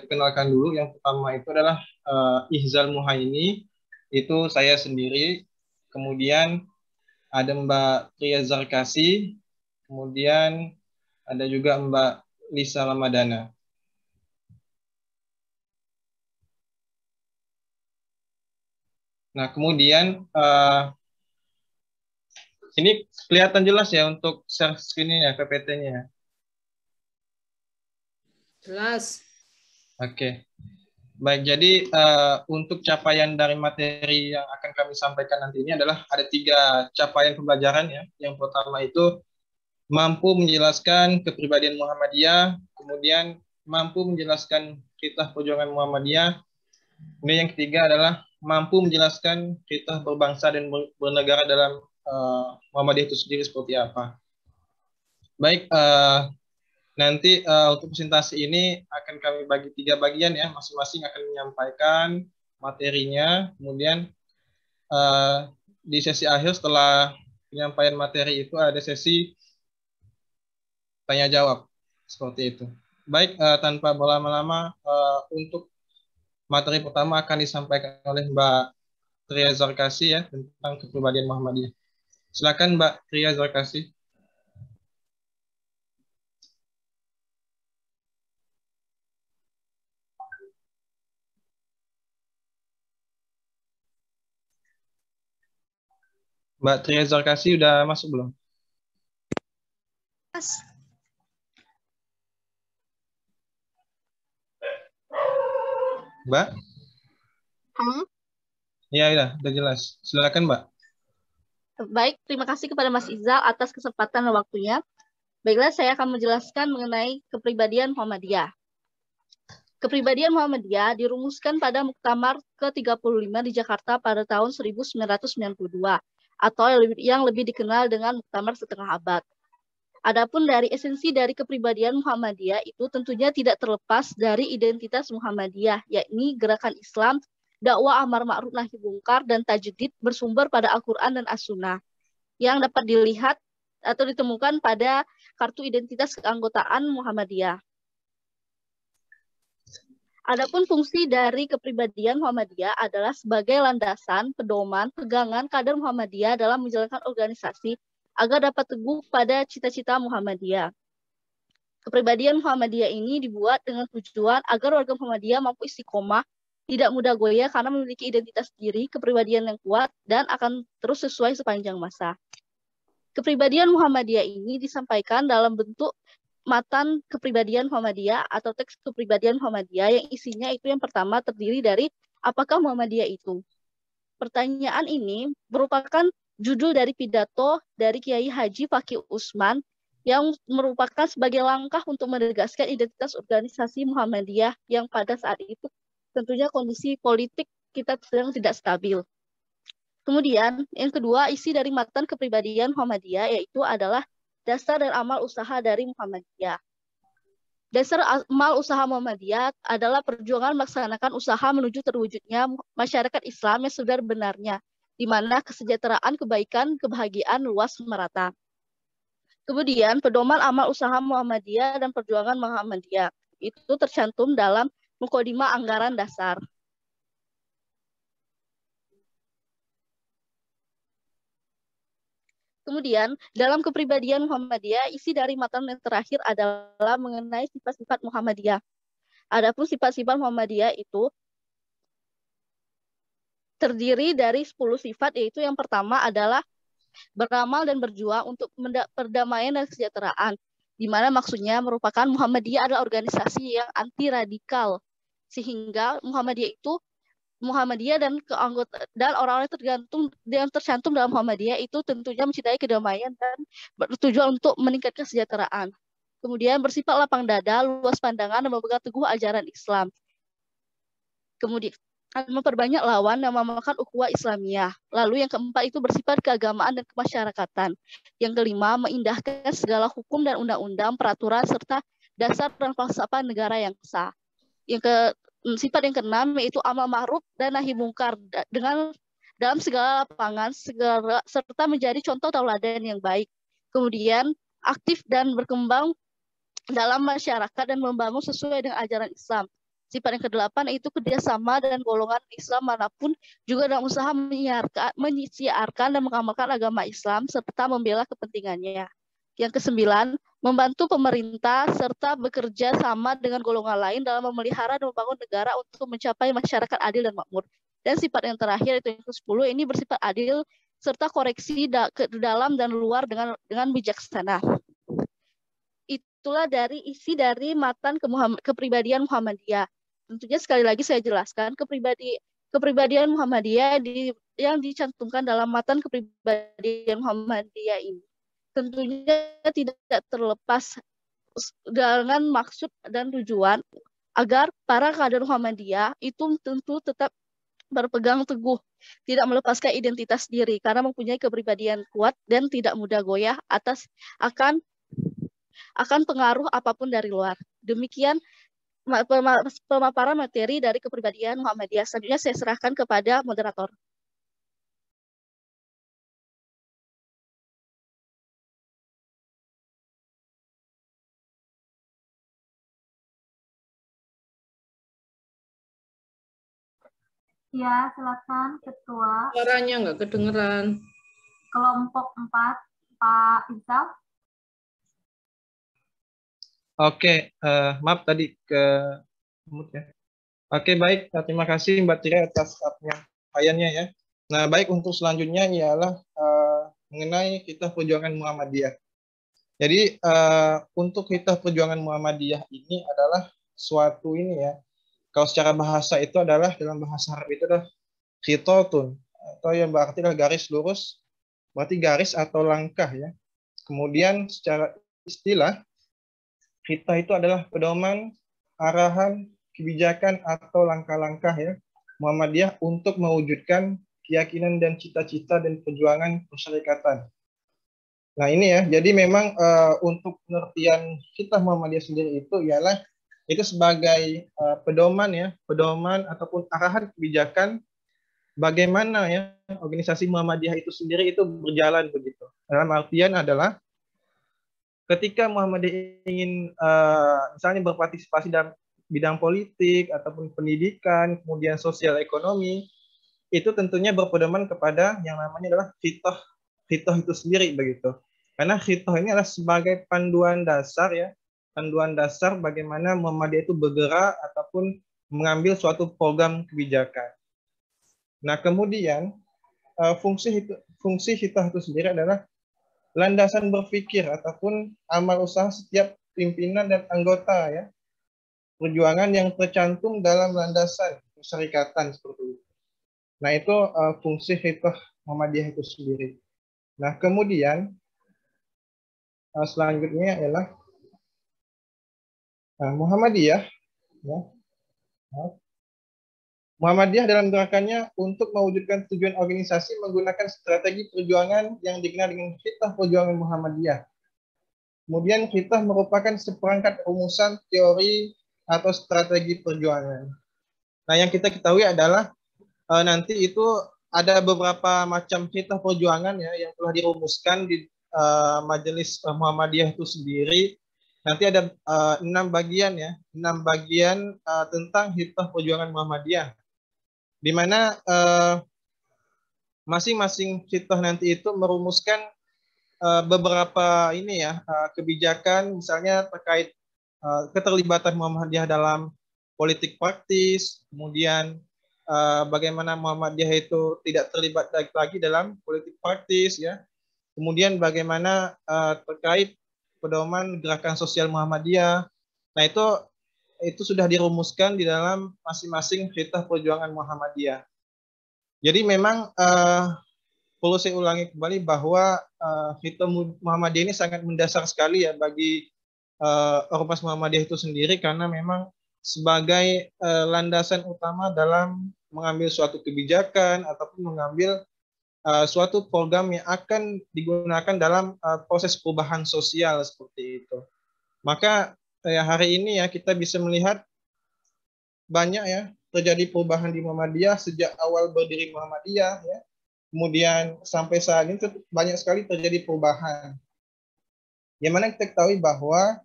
perkenalkan dulu. Yang pertama itu adalah Ihzal Muhaini, itu saya sendiri. Kemudian ada Mbak Tria Zarkasi, kemudian ada juga Mbak Lisa Ramadana. Nah, kemudian ini kelihatan jelas ya untuk share screen-nya, PPT-nya. Jelas. Oke. Baik, jadi untuk capaian dari materi yang akan kami sampaikan nanti ini adalah ada 3 capaian pembelajaran ya. Yang pertama itu mampu menjelaskan kepribadian Muhammadiyah, kemudian mampu menjelaskan kitab perjuangan Muhammadiyah, kemudian yang ketiga adalah mampu menjelaskan kitab berbangsa dan bernegara dalam Muhammadiyah itu sendiri seperti apa. Baik, nanti untuk presentasi ini akan kami bagi 3 bagian ya, masing-masing akan menyampaikan materinya, kemudian di sesi akhir setelah penyampaian materi itu ada sesi tanya jawab seperti itu. Baik, tanpa berlama-lama, untuk materi pertama akan disampaikan oleh Mbak Tria Zarkasi ya tentang kepribadian Muhammadiyah. Silakan Mbak Tria Zarkasi. Mbak Tria Zarkasi udah masuk belum? Mas. Mbak? Halo? Ya, udah jelas. Silakan Mbak. Baik, terima kasih kepada Mas Izal atas kesempatan dan waktunya. Baiklah, saya akan menjelaskan mengenai kepribadian Muhammadiyah. Kepribadian Muhammadiyah dirumuskan pada Muktamar ke-35 di Jakarta pada tahun 1992, atau yang lebih dikenal dengan Muktamar Setengah Abad. Adapun dari esensi dari kepribadian Muhammadiyah itu tentunya tidak terlepas dari identitas Muhammadiyah, yakni gerakan Islam, dakwah amar ma'ruf nahi mungkar, dan tajdid bersumber pada Al-Quran dan As-Sunnah, yang dapat dilihat atau ditemukan pada kartu identitas keanggotaan Muhammadiyah. Adapun fungsi dari kepribadian Muhammadiyah adalah sebagai landasan, pedoman, pegangan kader Muhammadiyah dalam menjalankan organisasi agar dapat teguh pada cita-cita Muhammadiyah. Kepribadian Muhammadiyah ini dibuat dengan tujuan agar warga Muhammadiyah mampu istiqomah, tidak mudah goyah karena memiliki identitas diri, kepribadian yang kuat, dan akan terus sesuai sepanjang masa. Kepribadian Muhammadiyah ini disampaikan dalam bentuk matan kepribadian Muhammadiyah atau teks kepribadian Muhammadiyah yang isinya itu yang pertama terdiri dari apakah Muhammadiyah itu. Pertanyaan ini merupakan judul dari pidato dari Kiai Haji Fakih Usman yang merupakan sebagai langkah untuk menegaskan identitas organisasi Muhammadiyah yang pada saat itu tentunya kondisi politik kita sedang tidak stabil. Kemudian yang kedua, isi dari matan kepribadian Muhammadiyah yaitu adalah dasar dan amal usaha dari Muhammadiyah. Dasar amal usaha Muhammadiyah adalah perjuangan melaksanakan usaha menuju terwujudnya masyarakat Islam yang sebenarnya, di mana kesejahteraan, kebaikan, kebahagiaan luas merata. Kemudian pedoman amal usaha Muhammadiyah dan perjuangan Muhammadiyah itu tercantum dalam mukadimah anggaran dasar. Kemudian, dalam kepribadian Muhammadiyah, isi dari matan yang terakhir adalah mengenai sifat-sifat Muhammadiyah. Adapun sifat-sifat Muhammadiyah itu terdiri dari 10 sifat, yaitu yang pertama adalah beramal dan berjuang untuk perdamaian dan kesejahteraan, di mana maksudnya merupakan Muhammadiyah adalah organisasi yang anti-radikal, sehingga Muhammadiyah dan orang-orang yang tercantum dalam Muhammadiyah itu tentunya mencintai kedamaian dan bertujuan untuk meningkatkan kesejahteraan. Kemudian bersifat lapang dada, luas pandangan, dan memegang teguh ajaran Islam. Kemudian memperbanyak lawan dan memakan ukhuwah Islamiyah. Lalu yang keempat itu bersifat keagamaan dan kemasyarakatan. Yang kelima, mengindahkan segala hukum dan undang-undang, peraturan, serta dasar dan falsafah negara yang sah. Sifat yang keenam yaitu amal ma'ruf dan nahi mungkar dalam segala lapangan serta menjadi contoh tauladan yang baik. Kemudian aktif dan berkembang dalam masyarakat dan membangun sesuai dengan ajaran Islam Sifat yang kedelapan itu kerjasama dengan golongan Islam manapun juga dalam usaha menyiarkan dan mengamalkan agama Islam serta membela kepentingannya. Yang kesembilan, membantu pemerintah serta bekerja sama dengan golongan lain dalam memelihara dan membangun negara untuk mencapai masyarakat adil dan makmur. Dan sifat yang terakhir itu yang ke-10, ini bersifat adil serta koreksi ke dalam dan luar dengan bijaksana. Itulah dari isi dari matan kepribadian Muhammadiyah. Tentunya sekali lagi saya jelaskan kepribadian Muhammadiyah yang dicantumkan dalam matan kepribadian Muhammadiyah ini tentunya tidak terlepas dengan maksud dan tujuan agar para kader Muhammadiyah itu tentu tetap berpegang teguh, tidak melepaskan identitas diri karena mempunyai kepribadian kuat dan tidak mudah goyah akan pengaruh apapun dari luar. Demikian pemaparan materi dari kepribadian Muhammadiyah. Selanjutnya saya serahkan kepada moderator. Ya, silakan Ketua. Suaranya nggak kedengeran. Kelompok 4, Pak Izzal. Oke, maaf tadi ke mute ya. Oke, baik. Terima kasih Mbak Tira atas penyampaiannya ya. Nah, baik, untuk selanjutnya ialah mengenai Kitab Perjuangan Muhammadiyah. Jadi, untuk Kitab Perjuangan Muhammadiyah ini adalah suatu ini ya. Kalau secara bahasa itu adalah, dalam bahasa Arab itu adalah khitotun, atau yang berarti adalah garis lurus, berarti garis atau langkah ya. Kemudian secara istilah, khitah itu adalah pedoman, arahan, kebijakan atau langkah-langkah ya Muhammadiyah untuk mewujudkan keyakinan dan cita-cita dan perjuangan persyarikatan. Nah ini ya, jadi memang untuk pengertian khitah Muhammadiyah sendiri itu ialah itu sebagai pedoman ataupun arahan kebijakan bagaimana ya organisasi Muhammadiyah itu sendiri itu berjalan begitu. Dalam artian adalah ketika Muhammadiyah ingin misalnya berpartisipasi dalam bidang politik ataupun pendidikan, kemudian sosial ekonomi, itu tentunya berpedoman kepada yang namanya adalah khitah itu sendiri begitu. Karena khitah ini adalah sebagai panduan dasar ya, panduan dasar bagaimana Muhammadiyah itu bergerak ataupun mengambil suatu program kebijakan. Nah, kemudian fungsi khitah itu sendiri adalah landasan berpikir ataupun amal usaha setiap pimpinan dan anggota ya. Perjuangan yang tercantum dalam landasan persyarikatan seperti itu. Nah, itu fungsi khitah Muhammadiyah itu sendiri. Nah, kemudian selanjutnya ialah Muhammadiyah ya. Muhammadiyah dalam gerakannya untuk mewujudkan tujuan organisasi menggunakan strategi perjuangan yang dikenal dengan khitah perjuangan Muhammadiyah. Kemudian khitah merupakan seperangkat rumusan teori atau strategi perjuangan. Nah, yang kita ketahui adalah nanti itu ada beberapa macam khitah perjuangan ya yang telah dirumuskan di Majelis Muhammadiyah itu sendiri. Nanti ada 6 bagian ya, 6 bagian tentang khitah perjuangan Muhammadiyah, di mana masing-masing khitah nanti itu merumuskan beberapa ini ya kebijakan, misalnya terkait keterlibatan Muhammadiyah dalam politik praktis, kemudian bagaimana Muhammadiyah itu tidak terlibat lagi dalam politik praktis ya, kemudian bagaimana terkait pedoman gerakan sosial Muhammadiyah. Nah, itu sudah dirumuskan di dalam masing-masing khitah perjuangan Muhammadiyah. Jadi memang perlu saya ulangi kembali bahwa khitah Muhammadiyah ini sangat mendasar sekali ya bagi Ormas Muhammadiyah itu sendiri, karena memang sebagai landasan utama dalam mengambil suatu kebijakan ataupun mengambil suatu program yang akan digunakan dalam proses perubahan sosial seperti itu. Maka hari ini ya kita bisa melihat banyak ya terjadi perubahan di Muhammadiyah sejak awal berdiri Muhammadiyah ya. Kemudian sampai saat ini banyak sekali terjadi perubahan. Yang mana kita ketahui bahwa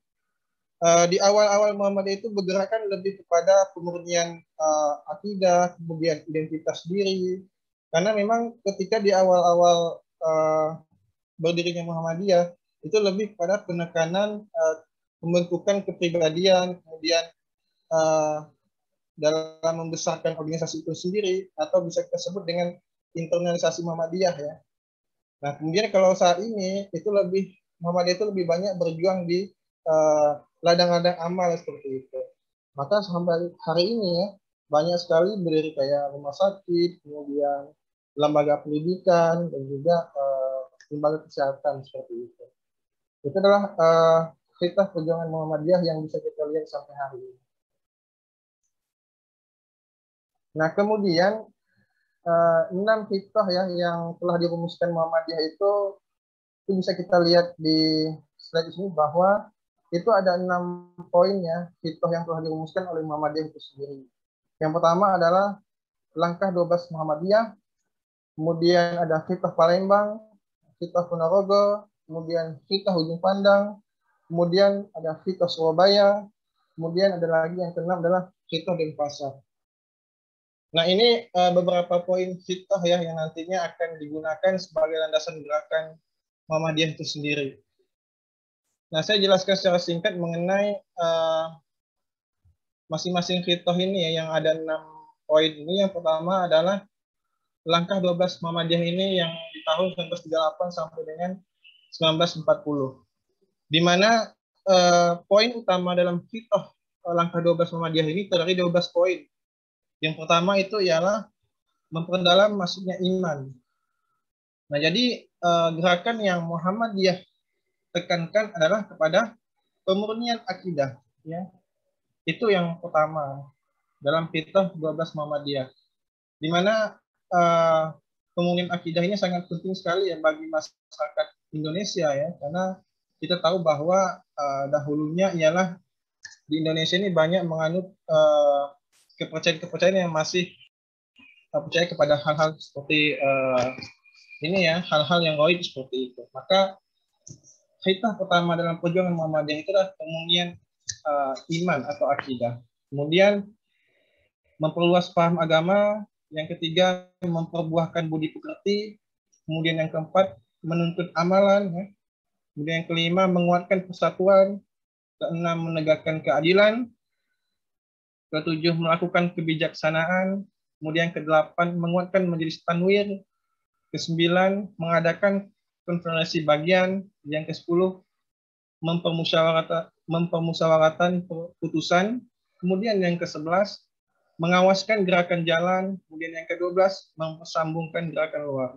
di awal-awal Muhammadiyah itu bergerakan lebih kepada pemurnian akidah, kemudian identitas diri. Karena memang ketika di awal-awal berdirinya Muhammadiyah itu lebih kepada penekanan pembentukan kepribadian, kemudian dalam membesarkan organisasi itu sendiri, atau bisa kita sebut dengan internalisasi Muhammadiyah ya. Nah, kemudian kalau saat ini itu lebih Muhammadiyah itu lebih banyak berjuang di ladang-ladang amal seperti itu. Maka sampai hari ini ya banyak sekali berdiri kayak rumah sakit, kemudian lembaga pendidikan dan juga lembaga kesehatan seperti itu. Itu adalah cerita perjuangan Muhammadiyah yang bisa kita lihat sampai hari ini. Nah, kemudian 6 hitoh ya yang telah dirumuskan Muhammadiyah itu bisa kita lihat di slide ini bahwa itu ada 6 poin ya hitoh yang telah dirumuskan oleh Muhammadiyah itu sendiri. Yang pertama adalah langkah 12 Muhammadiyah, kemudian ada hitoh Palembang, hitoh Ponorogo, kemudian hitoh Ujung Pandang, kemudian ada hitoh Surabaya, kemudian ada lagi yang keenam adalah hitoh Denpasar. Nah, ini beberapa poin hitoh ya yang nantinya akan digunakan sebagai landasan gerakan Muhammadiyah itu sendiri. Nah, saya jelaskan secara singkat mengenai masing-masing hitoh ini ya, yang ada 6 poin ini. Yang pertama adalah langkah 12 Muhammadiyah ini yang di tahun 1938 sampai dengan 1940. Di mana poin utama dalam hitoh langkah 12 Muhammadiyah ini terdiri 12 poin. Yang pertama itu ialah memperdalam masuknya iman. Nah, jadi gerakan yang Muhammadiyah tekankan adalah kepada pemurnian akidah. Ya. Itu yang pertama dalam hitoh 12 Muhammadiyah. Di mana pemurnian akidah ini sangat penting sekali ya bagi masyarakat Indonesia ya, karena kita tahu bahwa dahulunya ialah di Indonesia ini banyak menganut kepercayaan yang masih percaya kepada hal-hal seperti ini ya, hal-hal yang gaib seperti itu. Maka hitoh pertama dalam perjuangan Muhammadiyah itu adalah pemurnian iman atau akidah. Kemudian memperluas paham agama. Yang ketiga, memperbuahkan budi pekerti. Kemudian yang keempat, menuntut amalan. Ya. Kemudian yang kelima, menguatkan persatuan. Keenam, menegakkan keadilan. Ketujuh, melakukan kebijaksanaan. Kemudian kedelapan, menguatkan majelis tanwir. Kesembilan, mengadakan konferensi bagian. Yang ke-10, mempermusyawaratan putusan. Kemudian yang ke-11, mengawaskan gerakan jalan. Kemudian yang ke-12, mempersambungkan gerakan luar.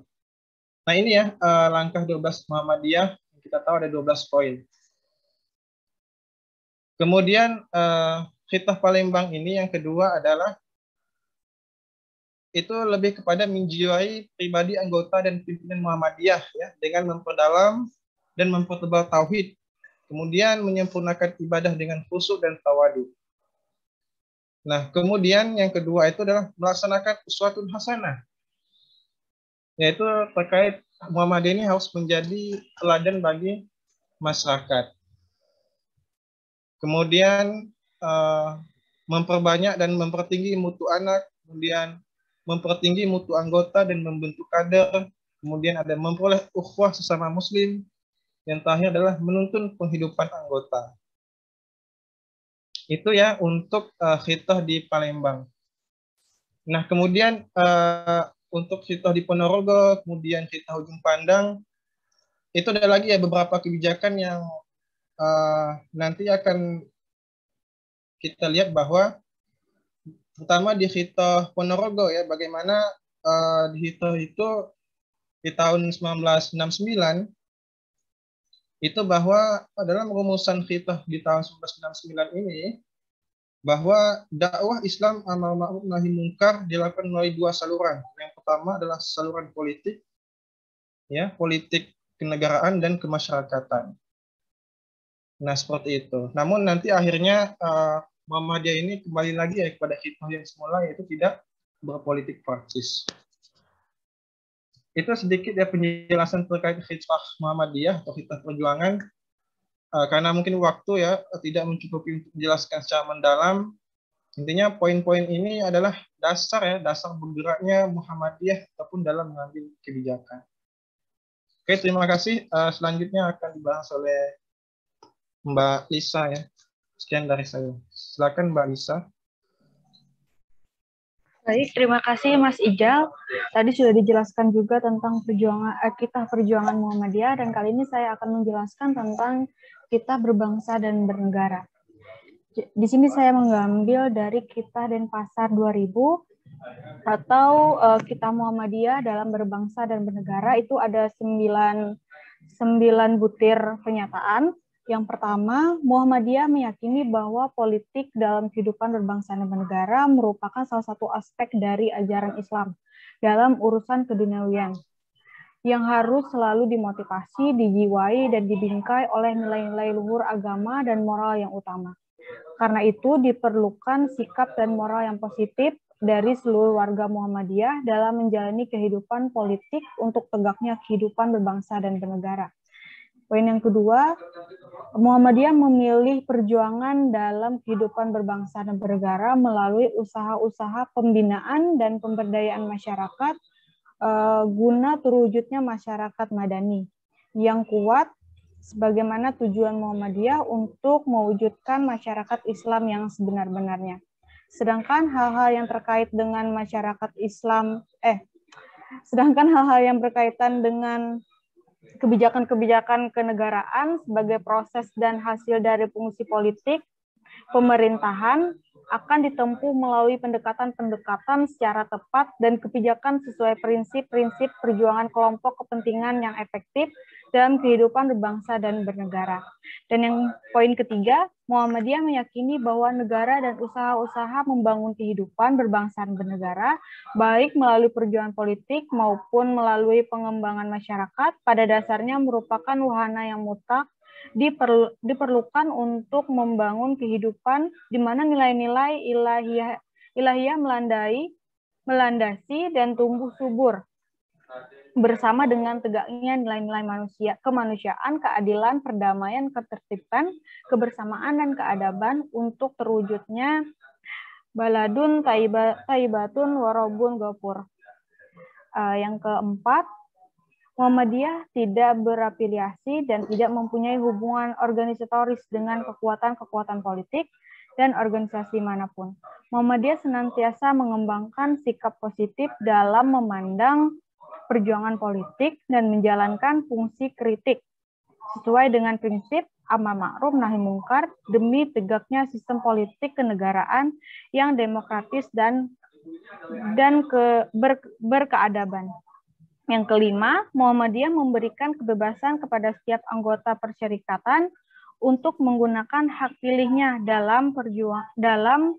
Nah, ini ya langkah 12 Muhammadiyah. Kita tahu ada 12 poin. Kemudian hitoh Palembang ini yang kedua adalah itu lebih kepada menjiwai pribadi anggota dan pimpinan Muhammadiyah ya, dengan memperdalam dan mempertebal tauhid. Kemudian menyempurnakan ibadah dengan khusyuk dan tawadhu. Nah, kemudian yang kedua itu adalah melaksanakan uswatun hasanah. Yaitu terkait Muhammadiyah ini harus menjadi teladan bagi masyarakat. Kemudian memperbanyak dan mempertinggi mutu anak, kemudian mempertinggi mutu anggota dan membentuk kader, kemudian ada memperoleh ukhuwah sesama muslim, yang terakhir adalah menuntun penghidupan anggota. Itu ya untuk hitoh di Palembang. Nah, kemudian untuk hitoh di Ponorogo, kemudian hitoh Ujung Pandang, itu ada lagi ya beberapa kebijakan yang nanti akan kita lihat bahwa pertama di hitoh Ponorogo ya, bagaimana di hitoh itu di tahun 1969 itu bahwa dalam rumusan hitoh di tahun 1969 ini bahwa dakwah Islam amar ma'ruf nahi mungkar dilakukan melalui 2 saluran. Yang pertama adalah saluran politik, ya, politik kenegaraan dan kemasyarakatan. Nah, seperti itu. Namun nanti akhirnya Muhammadiyah ini kembali lagi ya kepada hitoh yang semula, yaitu tidak berpolitik praktis. Itu sedikit ya penjelasan terkait hitoh Muhammadiyah atau hitoh perjuangan. karena mungkin waktu ya tidak mencukupi untuk menjelaskan secara mendalam. Intinya poin-poin ini adalah dasar ya, dasar bergeraknya Muhammadiyah ataupun dalam mengambil kebijakan. Oke, terima kasih. Selanjutnya akan dibahas oleh Mbak Lisa ya. Sekian dari saya. Silakan Mbak Lisa. Baik, terima kasih Mas Ijal. Tadi sudah dijelaskan juga tentang kitab perjuangan Muhammadiyah, dan kali ini saya akan menjelaskan tentang kitab berbangsa dan bernegara. Di sini saya mengambil dari Kitab Denpasar 2000 atau Kitab Muhammadiyah dalam berbangsa dan bernegara. Itu ada 9 butir pernyataan. Yang pertama, Muhammadiyah meyakini bahwa politik dalam kehidupan berbangsa dan bernegara merupakan salah satu aspek dari ajaran Islam dalam urusan keduniawian yang harus selalu dimotivasi, dijiwai, dan dibingkai oleh nilai-nilai luhur agama dan moral yang utama. Karena itu diperlukan sikap dan moral yang positif dari seluruh warga Muhammadiyah dalam menjalani kehidupan politik untuk tegaknya kehidupan berbangsa dan bernegara. Poin yang kedua, Muhammadiyah memilih perjuangan dalam kehidupan berbangsa dan bernegara melalui usaha-usaha pembinaan dan pemberdayaan masyarakat guna terwujudnya masyarakat madani yang kuat, sebagaimana tujuan Muhammadiyah untuk mewujudkan masyarakat Islam yang sebenar-benarnya. Sedangkan hal-hal yang terkait dengan masyarakat Islam, hal-hal yang berkaitan dengan kebijakan-kebijakan kenegaraan sebagai proses dan hasil dari fungsi politik pemerintahan akan ditempuh melalui pendekatan-pendekatan secara tepat dan kebijakan sesuai prinsip-prinsip perjuangan kelompok kepentingan yang efektif dalam kehidupan berbangsa dan bernegara. Dan yang poin ketiga, Muhammadiyah meyakini bahwa negara dan usaha-usaha membangun kehidupan berbangsa dan bernegara, baik melalui perjuangan politik maupun melalui pengembangan masyarakat, pada dasarnya merupakan wahana yang mutlak diperlukan untuk membangun kehidupan di mana nilai-nilai ilahiyah melandasi dan tumbuh subur bersama dengan tegaknya nilai-nilai kemanusiaan, keadilan, perdamaian, ketertiban, kebersamaan, dan keadaban untuk terwujudnya baladun taibatun warobun gopur. Yang keempat, Muhammadiyah tidak berafiliasi dan tidak mempunyai hubungan organisatoris dengan kekuatan-kekuatan politik dan organisasi manapun. Muhammadiyah senantiasa mengembangkan sikap positif dalam memandang perjuangan politik dan menjalankan fungsi kritik sesuai dengan prinsip amar ma'ruf nahi mungkar demi tegaknya sistem politik kenegaraan yang demokratis dan berkeadaban. Yang kelima, Muhammadiyah memberikan kebebasan kepada setiap anggota persyarikatan untuk menggunakan hak pilihnya dalam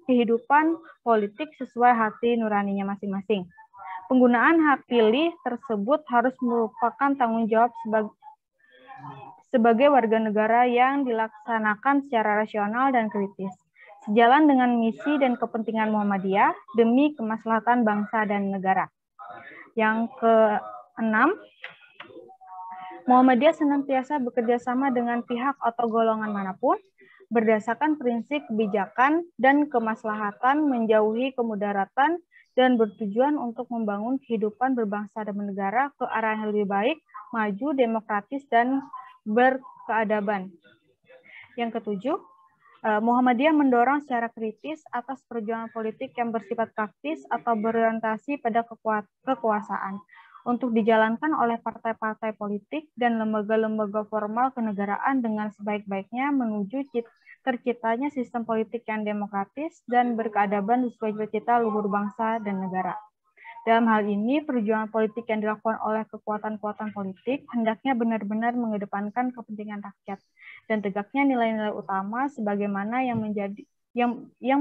kehidupan politik sesuai hati nuraninya masing-masing. Penggunaan hak pilih tersebut harus merupakan tanggung jawab sebagai warga negara yang dilaksanakan secara rasional dan kritis, sejalan dengan misi dan kepentingan Muhammadiyah demi kemaslahatan bangsa dan negara. Yang keenam, Muhammadiyah senantiasa bekerja sama dengan pihak atau golongan manapun berdasarkan prinsip kebijakan dan kemaslahatan, menjauhi kemudaratan, dan bertujuan untuk membangun kehidupan berbangsa dan bernegara ke arah yang lebih baik, maju, demokratis, dan berkeadaban. Yang ketujuh, Muhammadiyah mendorong secara kritis atas perjuangan politik yang bersifat praktis atau berorientasi pada kekuasaan untuk dijalankan oleh partai-partai politik dan lembaga-lembaga formal kenegaraan dengan sebaik-baiknya menuju terciptanya sistem politik yang demokratis dan berkeadaban sesuai cita-cita luhur bangsa dan negara. Dalam hal ini, perjuangan politik yang dilakukan oleh kekuatan-kekuatan politik hendaknya benar-benar mengedepankan kepentingan rakyat dan tegaknya nilai-nilai utama sebagaimana yang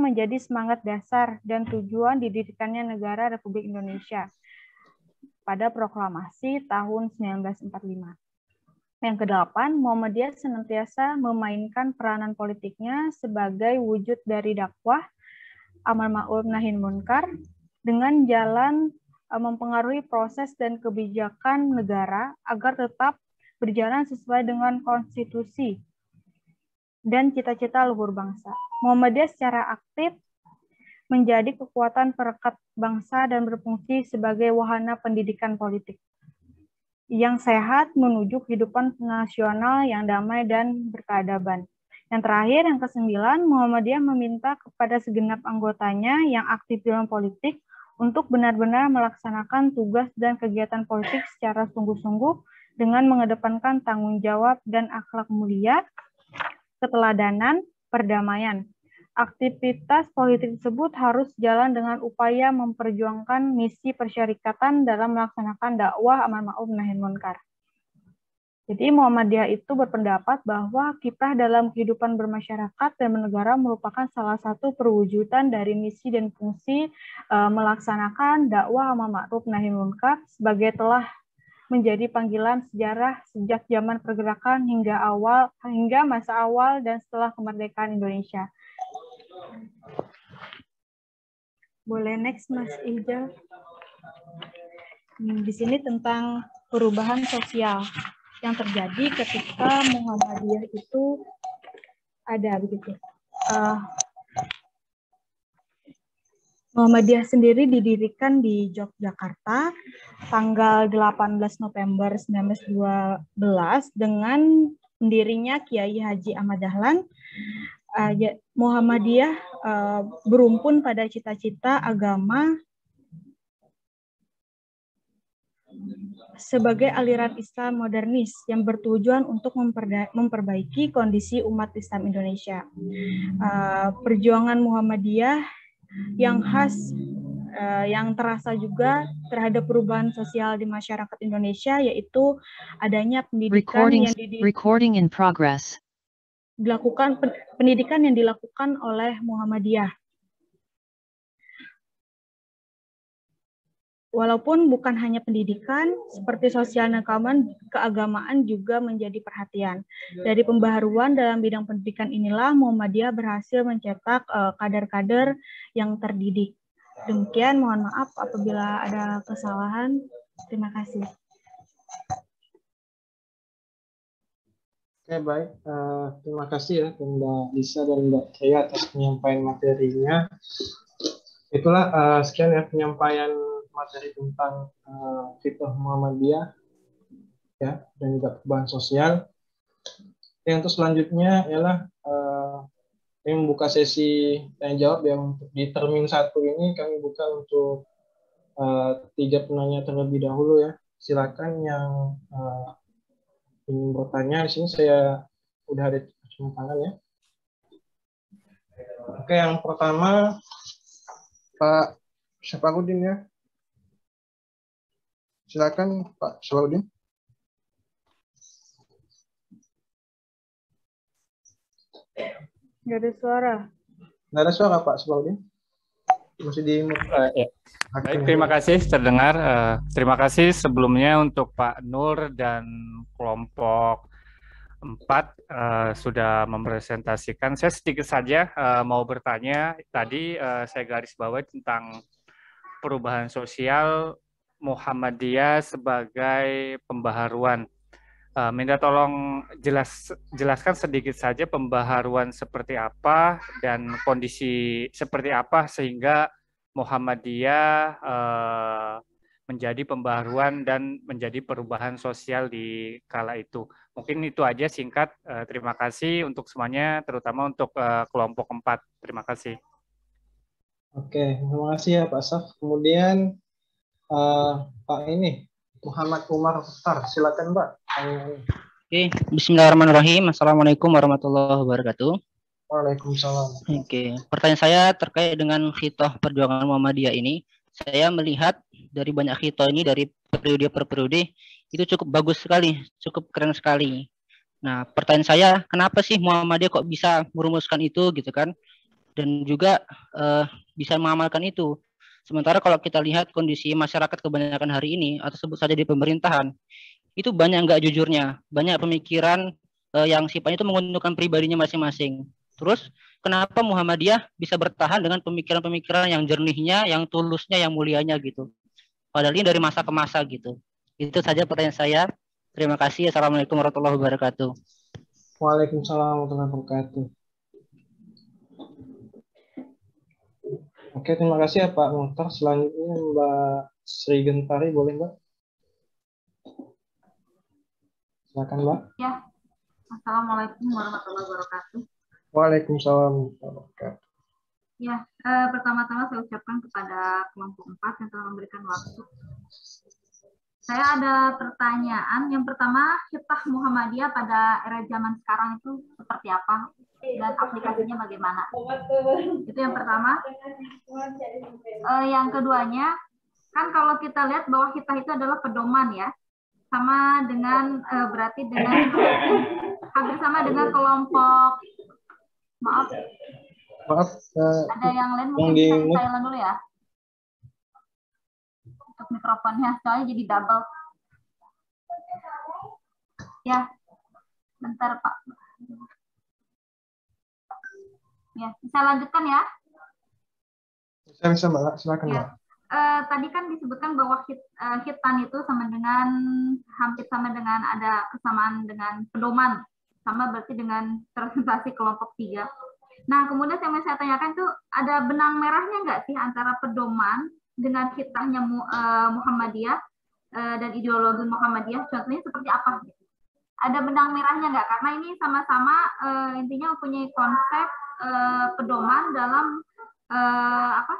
menjadi semangat dasar dan tujuan didirikannya negara Republik Indonesia pada proklamasi tahun 1945. Yang kedelapan, Muhammadiyah senantiasa memainkan peranan politiknya sebagai wujud dari dakwah amar ma'ruf nahi munkar dengan jalan mempengaruhi proses dan kebijakan negara agar tetap berjalan sesuai dengan konstitusi dan cita-cita luhur bangsa. Muhammadiyah secara aktif menjadi kekuatan perekat bangsa dan berfungsi sebagai wahana pendidikan politik yang sehat menuju kehidupan nasional yang damai dan berkeadaban. Yang terakhir, yang ke-9, Muhammadiyah meminta kepada segenap anggotanya yang aktif dalam politik untuk benar-benar melaksanakan tugas dan kegiatan politik secara sungguh-sungguh dengan mengedepankan tanggung jawab dan akhlak mulia, keteladanan, perdamaian. Aktivitas politik tersebut harus jalan dengan upaya memperjuangkan misi persyarikatan dalam melaksanakan dakwah amar ma'ruf nahi munkar. Jadi Muhammadiyah itu berpendapat bahwa kiprah dalam kehidupan bermasyarakat dan bernegara merupakan salah satu perwujudan dari misi dan fungsi melaksanakan dakwah amar ma'ruf nahi munkar sebagai telah menjadi panggilan sejarah sejak zaman pergerakan hingga masa awal dan setelah kemerdekaan Indonesia. Boleh next Mas Ijal. Di sini tentang perubahan sosial yang terjadi ketika Muhammadiyah itu ada begitu. Muhammadiyah sendiri didirikan di Yogyakarta tanggal 18 November 1912 dengan pendirinya Kiai Haji Ahmad Dahlan. Muhammadiyah berumpun pada cita-cita agama sebagai aliran Islam modernis yang bertujuan untuk memperbaiki kondisi umat Islam Indonesia. Perjuangan Muhammadiyah yang khas yang terasa juga terhadap perubahan sosial di masyarakat Indonesia yaitu adanya pendidikan pendidikan yang dilakukan oleh Muhammadiyah. Walaupun bukan hanya pendidikan, seperti sosial dan keagamaan juga menjadi perhatian. Dari pembaharuan dalam bidang pendidikan inilah Muhammadiyah berhasil mencetak kader-kader yang terdidik. Demikian, mohon maaf apabila ada kesalahan. Terima kasih. Oke, baik. Terima kasih ya Mbak Lisa dan Mbak Kaya atas penyampaian materinya. Itulah sekian ya penyampaian materi tentang fiqh Muhammadiyah ya dan juga perubahan sosial. Yang untuk selanjutnya ialah kami membuka sesi tanya jawab yang untuk di termin 1 ini kami buka untuk 3 penanya terlebih dahulu ya. Silakan yang ingin bertanya. Di sini saya udah ada cium tangan ya. Oke, yang pertama Pak Syafarudin ya. Silakan Pak Syafarudin. Nggak ada suara. Nggak ada suara Pak Syafarudin. Masih di ya. Baik, terima kasih terdengar. Terima kasih sebelumnya untuk Pak Nur dan kelompok 4 sudah mempresentasikan. Saya sedikit saja mau bertanya. Tadi saya garis bawahi tentang perubahan sosial Muhammadiyah sebagai pembaharuan. Minta tolong jelaskan sedikit saja pembaharuan seperti apa dan kondisi seperti apa sehingga Muhammadiyah menjadi pembaharuan dan menjadi perubahan sosial di kala itu. Mungkin itu aja singkat. Terima kasih untuk semuanya, terutama untuk kelompok 4. Terima kasih. Oke, terima kasih ya Pak Saf. Kemudian Pak Muhammad Umar Mukhtar, silakan Mbak. Oke, bismillahirrahmanirrahim. Assalamualaikum warahmatullahi wabarakatuh. Waalaikumsalam. Oke, pertanyaan saya terkait dengan khitoh perjuangan Muhammadiyah ini. Saya melihat dari banyak khitoh ini dari periode per periode itu cukup bagus sekali, cukup keren sekali. Nah, pertanyaan saya, kenapa sih Muhammadiyah kok bisa merumuskan itu gitu kan? Dan juga bisa mengamalkan itu. Sementara kalau kita lihat kondisi masyarakat kebanyakan hari ini, atau sebut saja di pemerintahan, itu banyak nggak jujurnya, banyak pemikiran yang sifatnya itu menguntungkan pribadinya masing-masing. Terus kenapa Muhammadiyah bisa bertahan dengan pemikiran-pemikiran yang jernihnya, yang tulusnya, yang mulianya gitu. Padahal ini dari masa ke masa gitu. Itu saja pertanyaan saya. Terima kasih. Assalamualaikum warahmatullahi wabarakatuh. Waalaikumsalam warahmatullahi wabarakatuh. Oke, terima kasih ya Pak Muhtar. Selanjutnya Mbak Sri Gentari, boleh Mbak? Silakan Mbak. Ya, Assalamualaikum warahmatullahi wabarakatuh. Waalaikumsalam warahmatullahi wabarakatuh. Ya, pertama-tama saya ucapkan kepada kelompok 4 yang telah memberikan waktu. Saya ada pertanyaan. Yang pertama, Hitah Muhammadiyah pada era zaman sekarang itu seperti apa dan aplikasinya bagaimana? Itu yang pertama. Yang keduanya, kan kalau kita lihat bahwa Hitah itu adalah pedoman ya, sama dengan berarti dengan hampir sama dengan kelompok. Maaf, ada yang lain mungkin bisa silent dulu ya. Untuk mikrofonnya, soalnya jadi double. Ya, bentar Pak. Ya, bisa lanjutkan ya? Bisa Mbak, silakan Mbak. Tadi kan disebutkan bahwa hitan itu sama dengan hampir sama dengan ada kesamaan dengan pedoman, sama berarti dengan representasi kelompok 3. Nah, kemudian yang saya tanyakan itu ada benang merahnya nggak sih antara pedoman dengan hitahnya Muhammadiyah dan ideologi Muhammadiyah? Contohnya seperti apa? Ada benang merahnya nggak? Karena ini sama-sama intinya mempunyai konsep pedoman dalam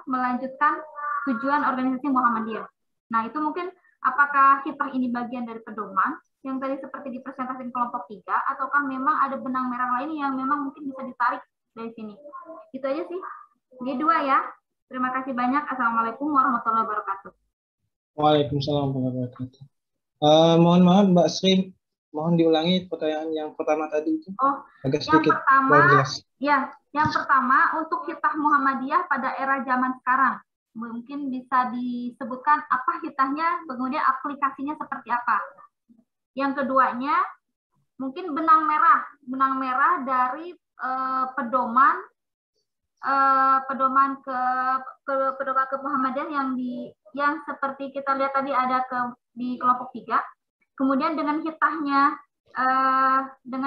melanjutkan tujuan organisasi Muhammadiyah. Nah, itu mungkin apakah hitah ini bagian dari pedoman yang tadi seperti dipresentasikan kelompok 3, ataukah memang ada benang merah lain yang memang mungkin bisa ditarik dari sini? Itu aja sih. Ini 2 ya. Terima kasih banyak. Assalamualaikum warahmatullahi wabarakatuh. Waalaikumsalam warahmatullahi wabarakatuh. Mohon maaf Mbak Sri, mohon diulangi pertanyaan yang pertama tadi itu. Oh, agak sedikit yang pertama, jelas. Ya, yang pertama untuk hitah Muhammadiyah pada era zaman sekarang. Mungkin bisa disebutkan apa hitahnya, kemudian aplikasinya seperti apa. Yang keduanya, mungkin benang merah dari pedoman ke Muhammadiyah yang seperti kita lihat tadi ada di kelompok 3. Kemudian dengan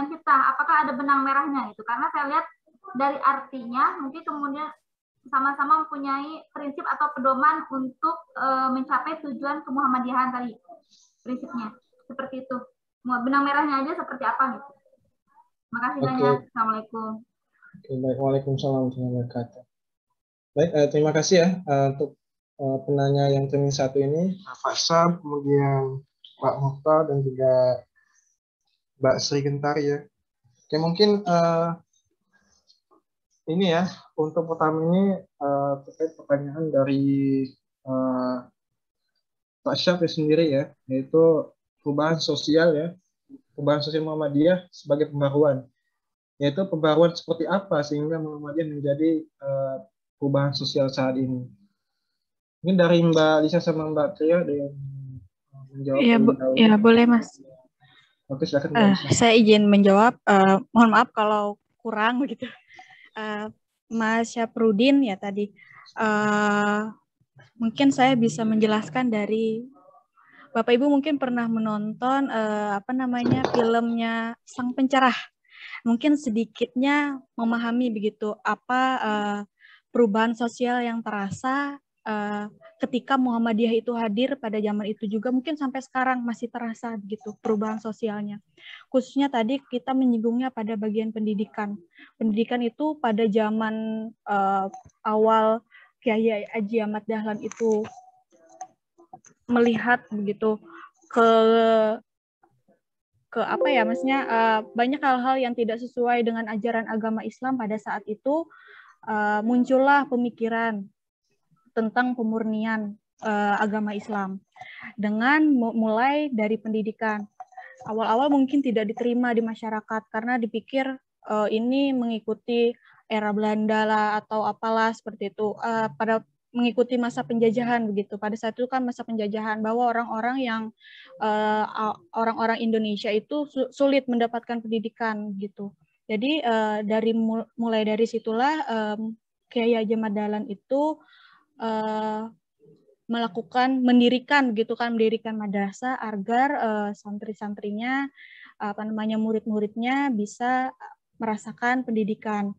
hitah apakah ada benang merahnya gitu? Karena saya lihat dari artinya mungkin kemudian sama-sama mempunyai prinsip atau pedoman untuk mencapai tujuan kemuhammadiyahan tadi. Prinsipnya seperti itu. Benang merahnya aja seperti apa gitu. Makasih banyak. Assalamualaikum. Baik, waalaikumsalam warahmatullahi wabarakatuh. Baik, terima kasih ya untuk penanya yang termin 1 ini, Pak Sam, kemudian Pak Muhtar dan juga Mbak Sri Gentari ya. Oke, mungkin ini ya, untuk pertama ini terkait pertanyaan dari Pak Syafri sendiri ya, yaitu perubahan sosial ya, perubahan sosial Muhammadiyah sebagai pembaruan. Yaitu pembaruan seperti apa sehingga Muhammadiyah menjadi perubahan sosial saat ini. Ini dari Mbak Lisa sama Mbak Tria ada yang menjawab. Ya, boleh Mas. Oke, silakan. Saya izin menjawab. Mohon maaf kalau kurang begitu. Mas Syafrudin ya tadi. Mungkin saya bisa menjelaskan dari Bapak Ibu mungkin pernah menonton filmnya Sang Pencerah. Mungkin sedikitnya memahami begitu apa perubahan sosial yang terasa ketika Muhammadiyah itu hadir pada zaman itu juga, mungkin sampai sekarang masih terasa begitu perubahan sosialnya. Khususnya tadi kita menyinggungnya pada bagian pendidikan. Pendidikan itu pada zaman awal Kiai Haji Ahmad Dahlan itu melihat begitu banyak hal-hal yang tidak sesuai dengan ajaran agama Islam pada saat itu, muncullah pemikiran tentang pemurnian agama Islam dengan mulai dari pendidikan. Awal-awal mungkin tidak diterima di masyarakat karena dipikir ini mengikuti era Belanda lah atau apalah seperti itu, pada mengikuti masa penjajahan begitu. Pada saat itu kan masa penjajahan, bahwa orang-orang Indonesia itu sulit mendapatkan pendidikan gitu. Jadi mulai dari situlah Kiai Haji Ahmad Dahlan itu mendirikan madrasah agar santri-santrinya murid-muridnya bisa merasakan pendidikan.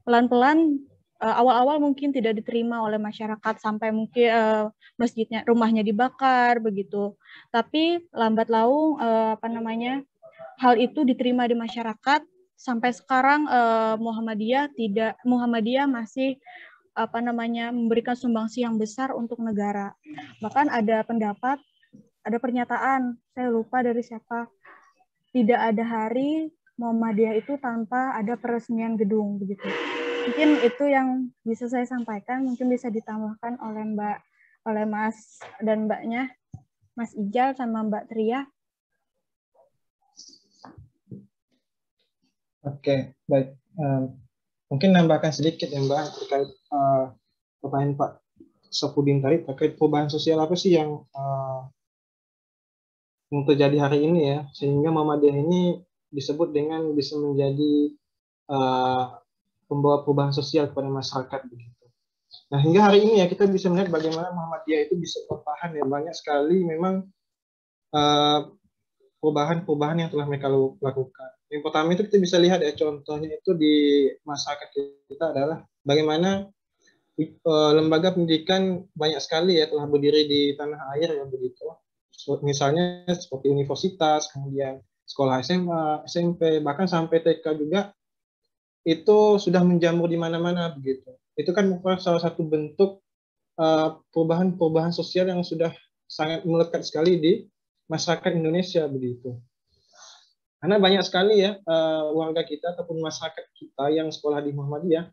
Pelan-pelan awal-awal mungkin tidak diterima oleh masyarakat sampai mungkin masjidnya, rumahnya dibakar begitu. Tapi lambat laun hal itu diterima di masyarakat sampai sekarang. Muhammadiyah masih memberikan sumbangsi yang besar untuk negara. Bahkan ada pernyataan, saya lupa dari siapa, tidak ada hari Muhammadiyah itu tanpa ada peresmian gedung begitu. Mungkin itu yang bisa saya sampaikan, mungkin bisa ditambahkan oleh Mas dan Mbaknya, Mas Ijal sama Mbak Tria. Oke, baik. Mungkin nambahkan sedikit ya Mbak terkait pertanyaan Pak Sofudin tadi terkait perubahan sosial apa sih yang terjadi hari ini ya, sehingga Muhammadiyah ini disebut dengan bisa menjadi pembawa perubahan sosial kepada masyarakat begitu. Nah, hingga hari ini ya kita bisa melihat bagaimana Muhammadiyah itu bisa bertahan ya, banyak sekali memang perubahan-perubahan yang telah mereka lakukan. Yang pertama itu kita bisa lihat ya, contohnya itu di masyarakat kita adalah bagaimana lembaga pendidikan banyak sekali ya telah berdiri di tanah air ya begitu. Misalnya seperti universitas, kemudian sekolah SMA, SMP, bahkan sampai TK juga itu sudah menjamur di mana-mana begitu. Itu kan merupakan salah satu bentuk perubahan sosial yang sudah sangat melekat sekali di masyarakat Indonesia begitu. Karena banyak sekali ya warga kita ataupun masyarakat kita yang sekolah di Muhammadiyah,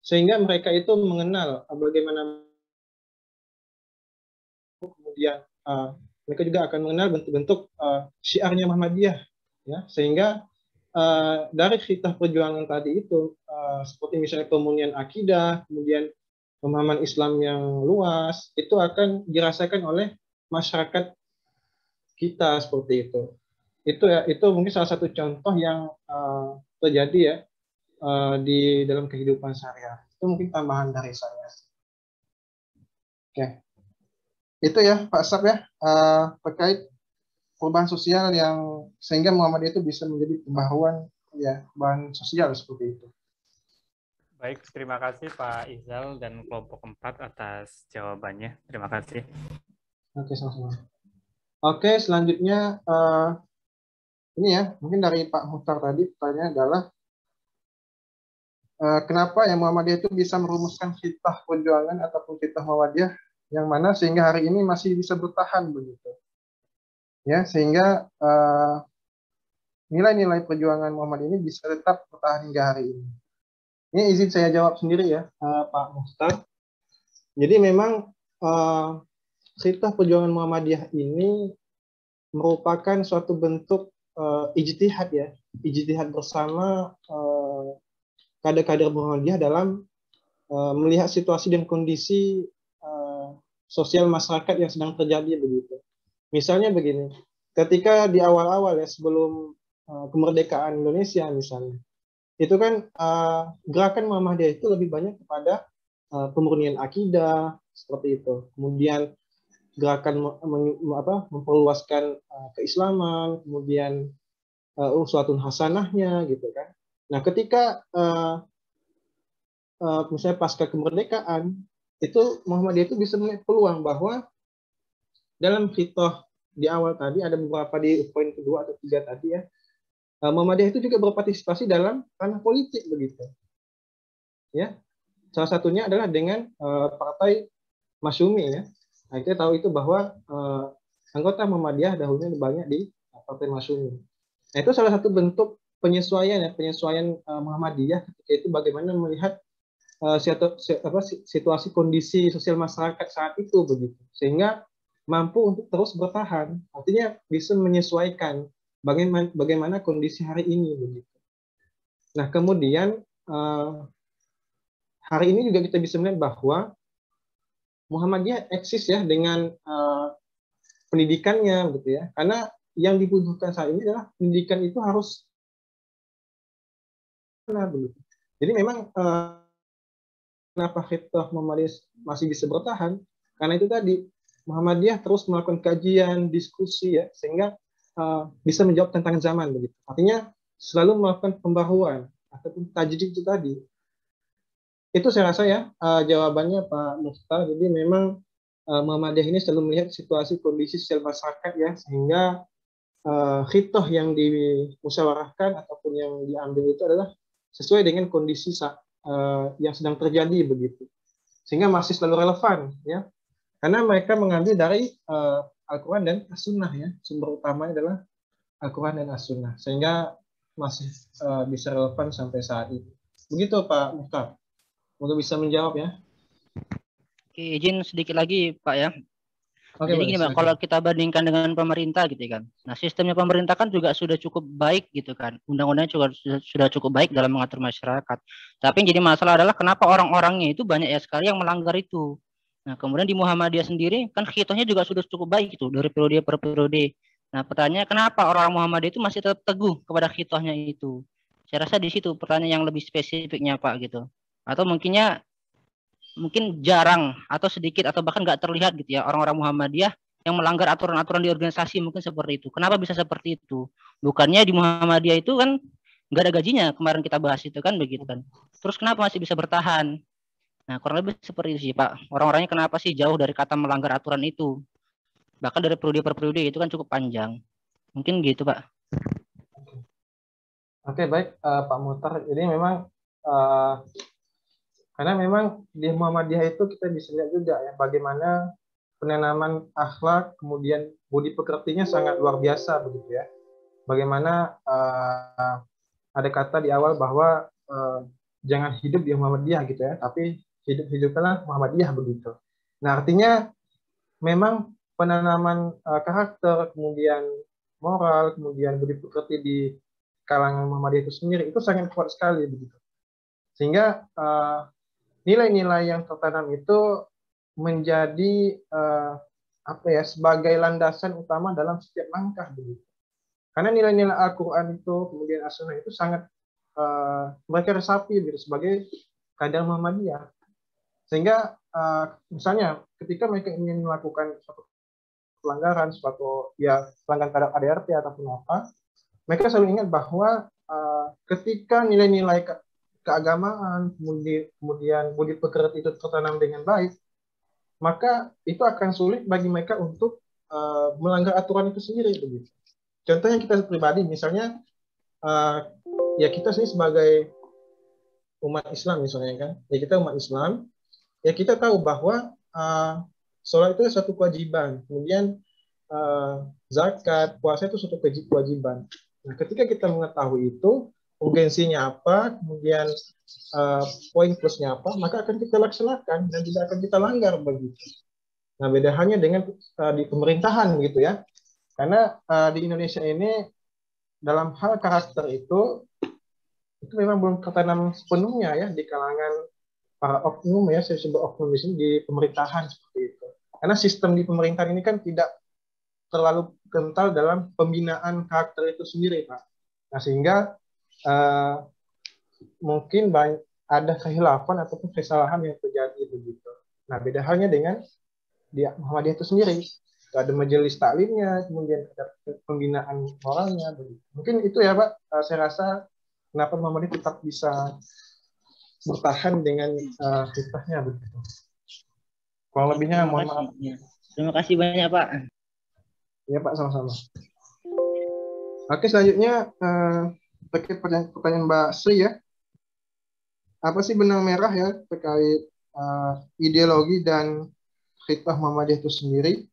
sehingga mereka itu mengenal bagaimana, kemudian mereka juga akan mengenal bentuk-bentuk syiarnya Muhammadiyah, ya, sehingga dari khitah perjuangan tadi itu seperti misalnya pemurnian akidah, kemudian pemahaman Islam yang luas, itu akan dirasakan oleh masyarakat kita seperti itu. Itu mungkin salah satu contoh yang terjadi ya di dalam kehidupan sehari-hari. Itu mungkin tambahan dari saya. Oke, itu ya Pak Sab ya terkait perubahan sosial yang sehingga Muhammadiyah itu bisa menjadi perubahan sosial seperti itu. Baik, terima kasih Pak Izal dan kelompok 4 atas jawabannya. Terima kasih. Oke, sama-sama. Oke, selanjutnya ini ya, mungkin dari Pak Muhtar tadi pertanyaannya adalah kenapa ya Muhammadiyah itu bisa merumuskan khitah perjuangan ataupun khitah Muhammadiyah yang mana sehingga hari ini masih bisa bertahan begitu. Ya, sehingga nilai-nilai perjuangan Muhammadiyah ini bisa tetap bertahan hingga hari ini. Ini izin saya jawab sendiri ya, Pak Muhtar. Jadi memang khitah perjuangan Muhammadiyah ini merupakan suatu bentuk ijtihad ya, ijtihad bersama kader-kader Muhammadiyah dalam melihat situasi dan kondisi sosial masyarakat yang sedang terjadi begitu. Misalnya begini, ketika di awal-awal ya sebelum kemerdekaan Indonesia misalnya, itu kan gerakan Muhammadiyah itu lebih banyak kepada pemurnian akidah seperti itu. Kemudian gerakan memperluaskan keislaman, kemudian uswatun hasanahnya gitu kan. Nah, ketika misalnya pasca kemerdekaan itu Muhammadiyah itu bisa melihat peluang bahwa dalam khitah di awal tadi ada beberapa di poin kedua atau 3 tadi ya, Muhammadiyah itu juga berpartisipasi dalam ranah politik begitu. Ya. Salah satunya adalah dengan partai Masyumi ya. Nah, kita tahu itu bahwa anggota Muhammadiyah dahulunya banyak di partai Masyumi. Nah, itu salah satu bentuk penyesuaian Muhammadiyah ketika itu bagaimana melihat situasi kondisi sosial masyarakat saat itu begitu, sehingga mampu untuk terus bertahan, artinya bisa menyesuaikan bagaimana kondisi hari ini begitu. Nah, kemudian hari ini juga kita bisa melihat bahwa Muhammadiyah eksis ya dengan pendidikannya gitu ya, karena yang dibutuhkan saat ini adalah pendidikan itu harus begitu. Jadi memang kenapa khitah Muhammadiyah masih bisa bertahan? Karena itu tadi Muhammadiyah terus melakukan kajian, diskusi ya, sehingga bisa menjawab tantangan zaman begitu. Artinya selalu melakukan pembaruan ataupun tajdid itu tadi. Itu saya rasa ya jawabannya Pak Mukhtar. Jadi memang Muhammadiyah ini selalu melihat situasi kondisi sosial masyarakat ya, sehingga khitoh yang dimusyawarahkan ataupun yang diambil itu adalah sesuai dengan kondisi yang sedang terjadi begitu, sehingga masih selalu relevan ya, karena mereka mengambil dari Al-Quran dan As-Sunnah ya, sumber utamanya adalah Al-Quran dan As-Sunnah, sehingga masih bisa relevan sampai saat ini. Begitu Pak Mukhtar, semoga bisa menjawab ya. Oke, izin sedikit lagi Pak ya. Oke, jadi gini Pak, kalau kita bandingkan dengan pemerintah gitu kan, nah sistemnya pemerintah kan juga sudah cukup baik gitu kan, undang-undangnya juga sudah cukup baik dalam mengatur masyarakat. Tapi yang jadi masalah adalah kenapa orang-orangnya itu banyak ya sekali yang melanggar itu. Nah kemudian di Muhammadiyah sendiri kan khitohnya juga sudah cukup baik itu dari periode per periode. Nah pertanyaannya kenapa orang Muhammadiyah itu masih tetap teguh kepada khitohnya itu? Saya rasa di situ pertanyaan yang lebih spesifiknya Pak gitu. Atau mungkin jarang atau sedikit atau bahkan nggak terlihat gitu ya orang-orang Muhammadiyah yang melanggar aturan-aturan di organisasi, mungkin seperti itu. Kenapa bisa seperti itu? Bukannya di Muhammadiyah itu kan nggak ada gajinya, kemarin kita bahas itu kan begitu kan. Terus kenapa masih bisa bertahan? Nah kurang lebih seperti itu sih Pak. Orang-orangnya kenapa sih jauh dari kata melanggar aturan itu? Bahkan dari periode per periode itu kan cukup panjang. Mungkin gitu Pak. Oke, baik Pak Mukhtar. Jadi memang karena memang di Muhammadiyah itu kita bisa lihat juga ya bagaimana penanaman akhlak, kemudian budi pekertinya sangat luar biasa begitu ya. Bagaimana ada kata di awal bahwa jangan hidup di Muhammadiyah gitu ya, tapi hiduplah Muhammadiyah begitu. Nah artinya memang penanaman karakter, kemudian moral, kemudian budi pekerti di kalangan Muhammadiyah itu sendiri itu sangat kuat sekali begitu. Sehingga nilai-nilai yang tertanam itu menjadi sebagai landasan utama dalam setiap langkah begitu. Karena nilai-nilai Al-Quran itu kemudian As-Sunnah itu sangat mereka resapi gitu sebagai kadar Muhammadiyah. Sehingga misalnya ketika mereka ingin melakukan suatu pelanggaran, suatu ya pelanggaran kadar ADRT ataupun apa, mereka selalu ingat bahwa ketika nilai-nilai keagamaan, kemudian budi pekerti itu tertanam dengan baik, maka itu akan sulit bagi mereka untuk melanggar aturan itu sendiri begitu. Contohnya kita pribadi, misalnya ya kita sendiri sebagai umat Islam misalnya kan, ya kita umat Islam, ya kita tahu bahwa sholat itu suatu kewajiban, kemudian zakat, puasa itu suatu kewajiban. Nah, ketika kita mengetahui itu, urgensinya apa, kemudian poin plusnya apa, maka akan kita laksanakan dan tidak akan kita langgar begitu. Nah, beda halnya dengan di pemerintahan gitu ya. Karena di Indonesia ini dalam hal karakter itu memang belum tertanam sepenuhnya ya di kalangan para oknum ya, saya sebut oknum di pemerintahan seperti itu. Karena sistem di pemerintahan ini kan tidak terlalu kental dalam pembinaan karakter itu sendiri, Pak. Nah, sehingga mungkin ada kehilafan ataupun kesalahan yang terjadi begitu. Nah, beda halnya dengan di Muhammadiyah itu sendiri. Ada majelis taklimnya, kemudian ada pembinaan moralnya begitu. Mungkin itu ya, Pak. Saya rasa kenapa Muhammadiyah tetap bisa bertahan dengan hikmahnya begitu. Kurang lebihnya mohon maaf. Terima kasih banyak, Pak. Ya, Pak, sama-sama. Oke, selanjutnya terkait pertanyaan Mbak Sri ya. Apa sih benang merah ya terkait ideologi dan khitbah Muhammadiyah itu sendiri?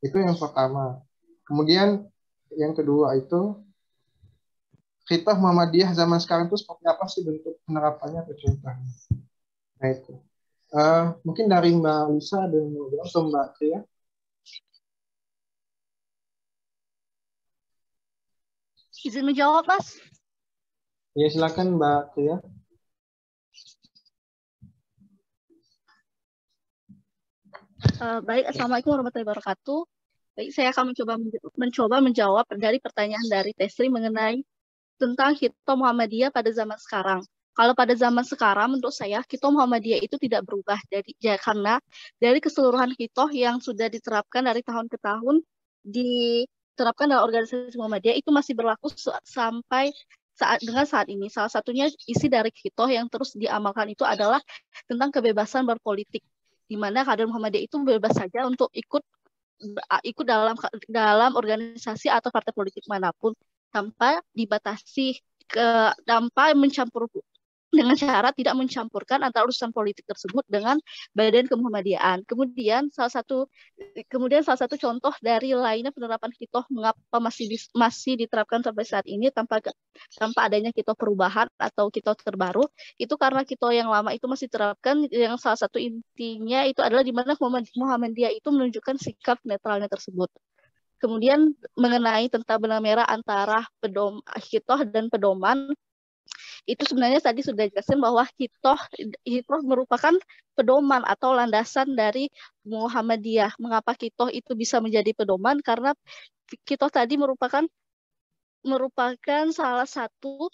Itu yang pertama. Kemudian yang kedua itu khitbah Muhammadiyah zaman sekarang itu seperti apa sih bentuk penerapannya atau contohnya? Nah itu. Mungkin dari Mbak Lisa dan Mbak Tria. Izin menjawab, Mas? Ya, silakan Mbak Tria. Baik, Assalamualaikum warahmatullahi wabarakatuh. Baik, saya akan mencoba menjawab dari pertanyaan dari Tesri mengenai tentang khitbah Muhammadiyah pada zaman sekarang. Kalau pada zaman sekarang, menurut saya khitbah Muhammadiyah itu tidak berubah karena dari keseluruhan khitbah yang sudah diterapkan dari tahun ke tahun diterapkan dalam organisasi Muhammadiyah itu masih berlaku sampai saat ini. Salah satunya isi dari Hitoh yang terus diamalkan itu adalah tentang kebebasan berpolitik, di mana kader Muhammadiyah itu bebas saja untuk ikut dalam organisasi atau partai politik manapun tanpa dibatasi tanpa mencampur, dengan syarat tidak mencampurkan antara urusan politik tersebut dengan badan kemuhammadiyaan. Kemudian salah satu contoh dari lainnya penerapan Hitoh mengapa masih diterapkan sampai saat ini tanpa adanya Hitoh perubahan atau Hitoh terbaru, itu karena Hitoh yang lama itu masih diterapkan, yang salah satu intinya itu adalah di mana Muhammadiyah itu menunjukkan sikap netralnya tersebut. Kemudian mengenai tentang benang merah antara Hitoh dan pedoman, itu sebenarnya tadi sudah dijelaskan bahwa Hitoh merupakan pedoman atau landasan dari Muhammadiyah. Mengapa Hitoh itu bisa menjadi pedoman? Karena Hitoh tadi merupakan salah satu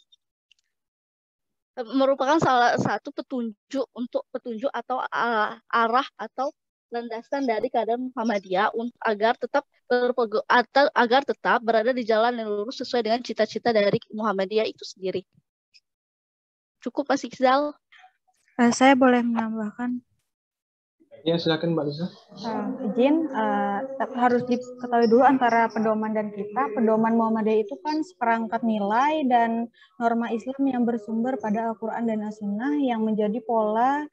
petunjuk atau arah atau landasan dari kader Muhammadiyah agar tetap berada di jalan yang lurus sesuai dengan cita-cita dari Muhammadiyah itu sendiri. Cukup, Mas Iqzal. Saya boleh menambahkan? Ya, silakan Mbak Lisa. Izin, harus diketahui dulu antara pedoman dan kita. Pedoman Muhammadiyah itu kan seperangkat nilai dan norma Islam yang bersumber pada Al-Quran dan As-Sunnah yang menjadi pola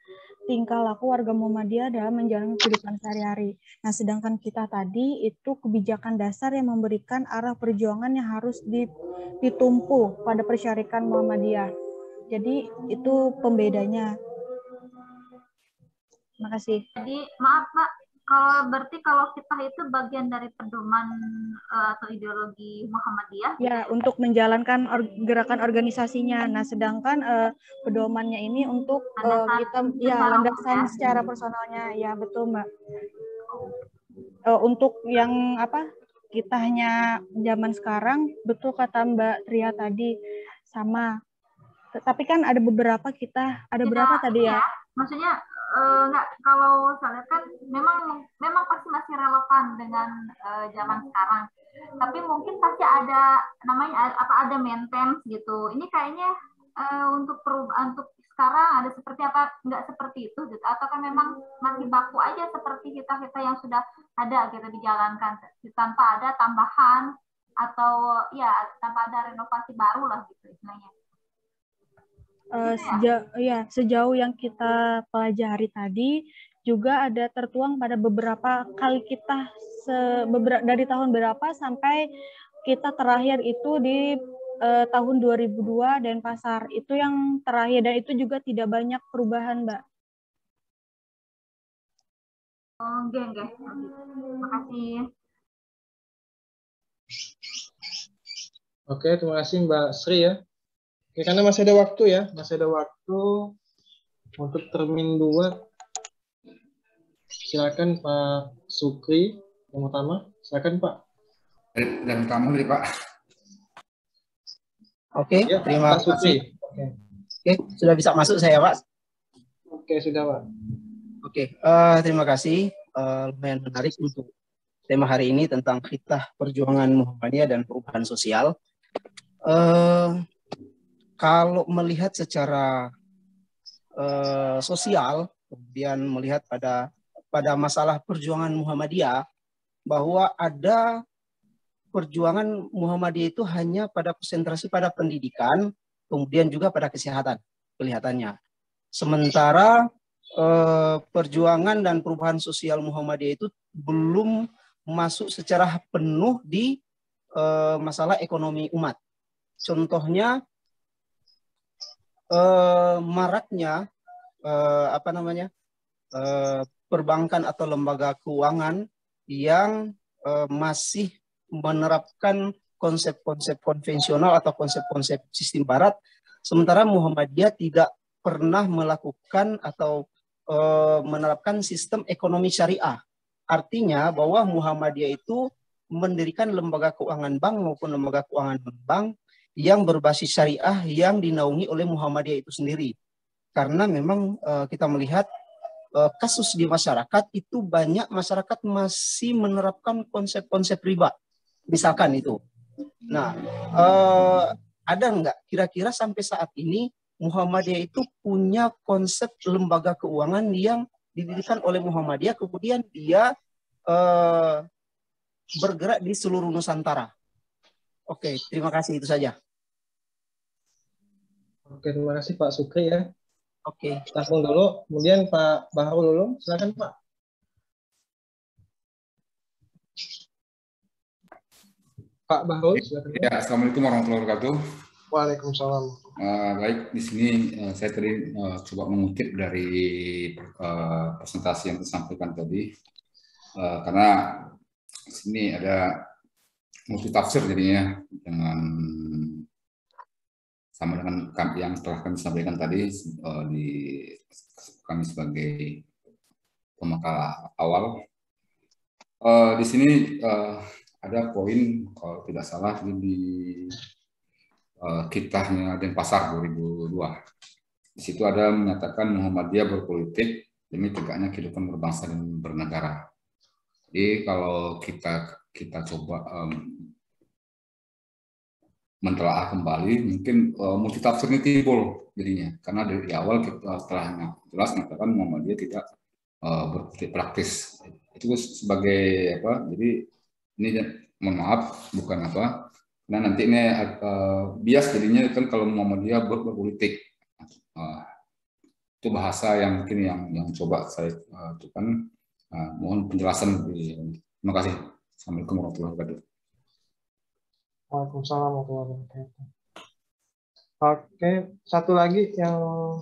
tingkah laku warga Muhammadiyah dalam menjalani kehidupan sehari-hari. Nah, sedangkan kita tadi itu kebijakan dasar yang memberikan arah perjuangan yang harus ditumpu pada persyarikan Muhammadiyah. Jadi itu pembedanya. Terima kasih. Jadi maaf Pak, kalau kita itu bagian dari pedoman atau ideologi Muhammadiyah. Ya, untuk menjalankan gerakan organisasinya. Nah, sedangkan pedomannya ini untuk landasan secara personalnya. Ya, betul Mbak. Untuk yang kita hanya zaman sekarang, betul kata Mbak Tria tadi, sama. Tapi kan ada beberapa berapa tadi ya? Maksudnya enggak, kalau saya lihat kan memang pasti masih relevan dengan zaman sekarang. Tapi mungkin pasti ada ada maintenance gitu. Ini kayaknya untuk sekarang ada seperti apa, enggak seperti itu gitu. Atau kan memang masih baku aja seperti kita yang sudah ada gitu dijalankan tanpa ada tambahan atau ya tanpa ada renovasi baru lah gitu istilahnya. Sejauh yang kita pelajari tadi juga ada tertuang pada beberapa kali kita dari tahun berapa sampai kita terakhir itu di tahun 2002 dan pasar itu yang terakhir, dan itu juga tidak banyak perubahan, Mbak. Oke. Terima kasih. Oke, terima kasih Mbak Sri ya. Oke, karena masih ada waktu ya, untuk termin 2. Silakan Pak Sukri yang utama. Silakan Pak. Dan kamu nih Pak. Oke, ya, terima kasih. Oke, sudah bisa masuk saya Pak? Oke, sudah Pak. Oke, terima kasih. Lumayan menarik untuk tema hari ini tentang khitah perjuangan Muhammadiyah dan perubahan sosial. Kalau melihat secara sosial, kemudian melihat pada masalah perjuangan Muhammadiyah, bahwa ada perjuangan Muhammadiyah itu hanya pada konsentrasi pada pendidikan, kemudian juga pada kesehatan kelihatannya. Sementara perjuangan dan perubahan sosial Muhammadiyah itu belum masuk secara penuh di masalah ekonomi umat. Contohnya maraknya perbankan atau lembaga keuangan yang masih menerapkan konsep-konsep konvensional atau konsep-konsep sistem barat, sementara Muhammadiyah tidak pernah melakukan atau menerapkan sistem ekonomi syariah. Artinya bahwa Muhammadiyah itu mendirikan lembaga keuangan bank maupun lembaga keuangan bank yang berbasis syariah yang dinaungi oleh Muhammadiyah itu sendiri. Karena memang kita melihat kasus di masyarakat itu banyak masyarakat masih menerapkan konsep-konsep riba. Misalkan itu. Nah, ada nggak kira-kira sampai saat ini Muhammadiyah itu punya konsep lembaga keuangan yang didirikan oleh Muhammadiyah, kemudian dia bergerak di seluruh Nusantara? Oke, terima kasih, itu saja. Oke, terima kasih Pak Sukri ya. Oke. Tampung dulu, kemudian Pak Bahrul Ulum, silakan Pak. Pak Bahrul, silakan. Ya, Assalamualaikum warahmatullahi wabarakatuh. Waalaikumsalam. Baik, di sini saya tadi coba mengutip dari presentasi yang disampaikan tadi, karena di sini ada multitafsir jadinya sama dengan yang telah kami sampaikan tadi di kami sebagai pemakalah awal. Di sini ada poin kalau tidak salah di Kitabnya Denpasar 2002. Di situ ada menyatakan Muhammadiyah berpolitik demi tegaknya kehidupan berbangsa dan bernegara. Jadi kalau kita coba mentelaah kembali, mungkin multitafsir ini timbul jadinya, karena dari awal kita telah jelas mengatakan Muhammadiyah tidak berpolitik praktis. Itu sebagai apa? Jadi ini mohon maaf, bukan apa. Nah nanti ini bias jadinya kan kalau Muhammadiyah berpolitik. Itu bahasa yang mungkin yang coba saya tukan. Mohon penjelasan. Terima kasih. Assalamualaikum warahmatullahi wabarakatuh. Waalaikumsalam warahmatullahi wabarakatuh. Oke, satu lagi yang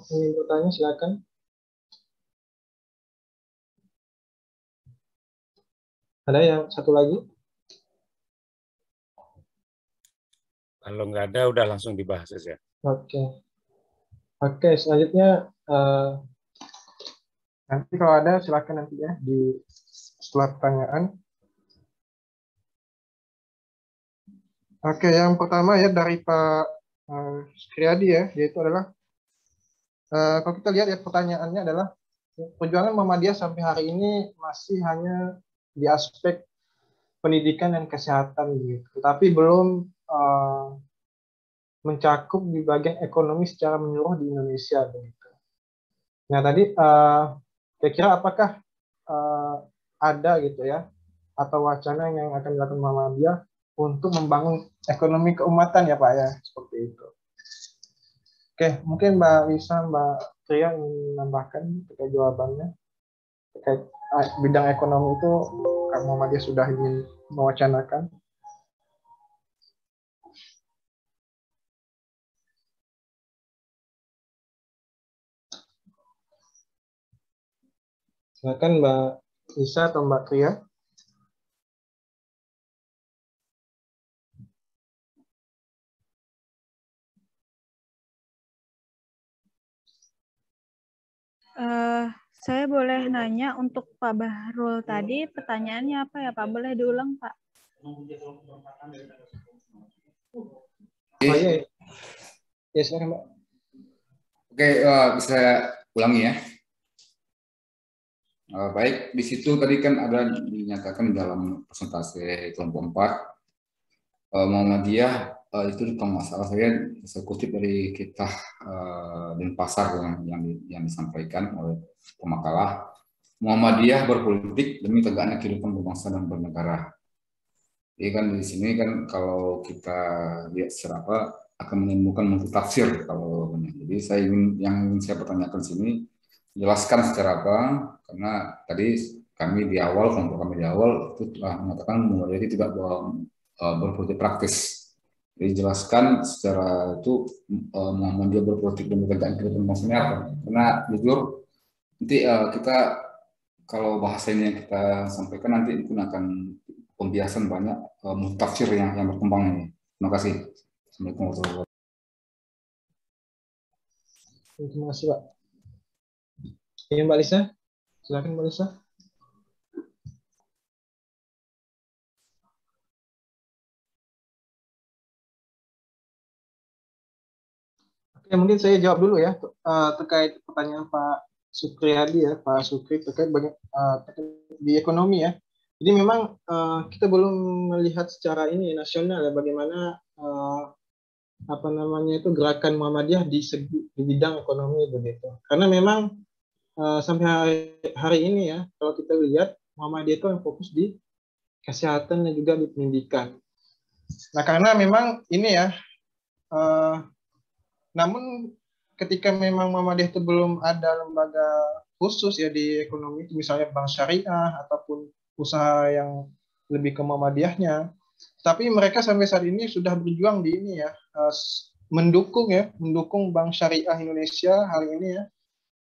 ingin bertanya, silakan. Ada yang satu lagi? Kalau nggak ada, udah langsung dibahas saja. Oke, selanjutnya nanti kalau ada silakan nanti ya di setelah pertanyaan. Oke, yang pertama ya dari Pak Sukriyadi ya, yaitu adalah kalau kita lihat ya pertanyaannya adalah perjuangan Muhammadiyah sampai hari ini masih hanya di aspek pendidikan dan kesehatan gitu, tetapi belum mencakup di bagian ekonomi secara menyeluruh di Indonesia begitu. Nah tadi kira-kira apakah ada gitu ya atau wacana yang akan dilakukan Muhammadiyah untuk membangun ekonomi keumatan ya Pak ya, seperti itu. Oke, mungkin Mbak Lisa, Mbak Tria ingin menambahkan terkait jawabannya terkait bidang ekonomi itu Muhammadiyah sudah ingin mewacanakan. Silakan Mbak Lisa atau Mbak Tria. Saya boleh nanya untuk Pak Bahrul tadi, pertanyaannya apa ya Pak? Boleh diulang Pak? Oh iya. Ya, silakan Mbak. Oke, bisa ulangi ya. Baik, di situ tadi kan ada dinyatakan dalam presentasi kelompok 4 Muhammadiyah itu kalau nggak salah saya kutip dari Kitab Denpasar yang disampaikan oleh pemakalah, Muhammadiyah berpolitik demi tegaknya kehidupan berbangsa dan bernegara. Jadi kan di sini kan kalau kita lihat secara apa akan menimbulkan multitafsir kalau jadi saya yang saya pertanyakan sini jelaskan secara apa, karena tadi kami di awal, kelompok kami di awal itu telah mengatakan Muhammadiyah tidak berpolitik praktis. Jadi jelaskan secara itu Muhammadiyah berpolitik demi tegaknya kehidupan maksudnya apa? Karena jujur nanti kita kalau bahasa ini yang kita sampaikan nanti pun akan pembiasan banyak multitafsir yang berkembang ini. Terima kasih. Assalamualaikum warahmatullahi wabarakatuh. Terima kasih Pak. Iya Mbak Lisa, silakan Mbak Lisa. Oke, mungkin saya jawab dulu ya terkait pertanyaan Pak Sukriyadi ya, Pak Sukri terkait banyak di ekonomi ya. Jadi memang kita belum melihat secara ini nasional ya bagaimana apa namanya itu gerakan Muhammadiyah di bidang ekonomi begitu. Karena memang sampai hari ini ya kalau kita lihat Muhammadiyah itu yang fokus di kesehatan dan juga di pendidikan. Nah karena memang ini ya, namun ketika memang Muhammadiyah itu belum ada lembaga khusus ya di ekonomi, misalnya bank syariah ataupun usaha yang lebih ke Muhammadiyahnya, tapi mereka sampai saat ini sudah berjuang di ini ya, mendukung Bank Syariah Indonesia hal ini ya,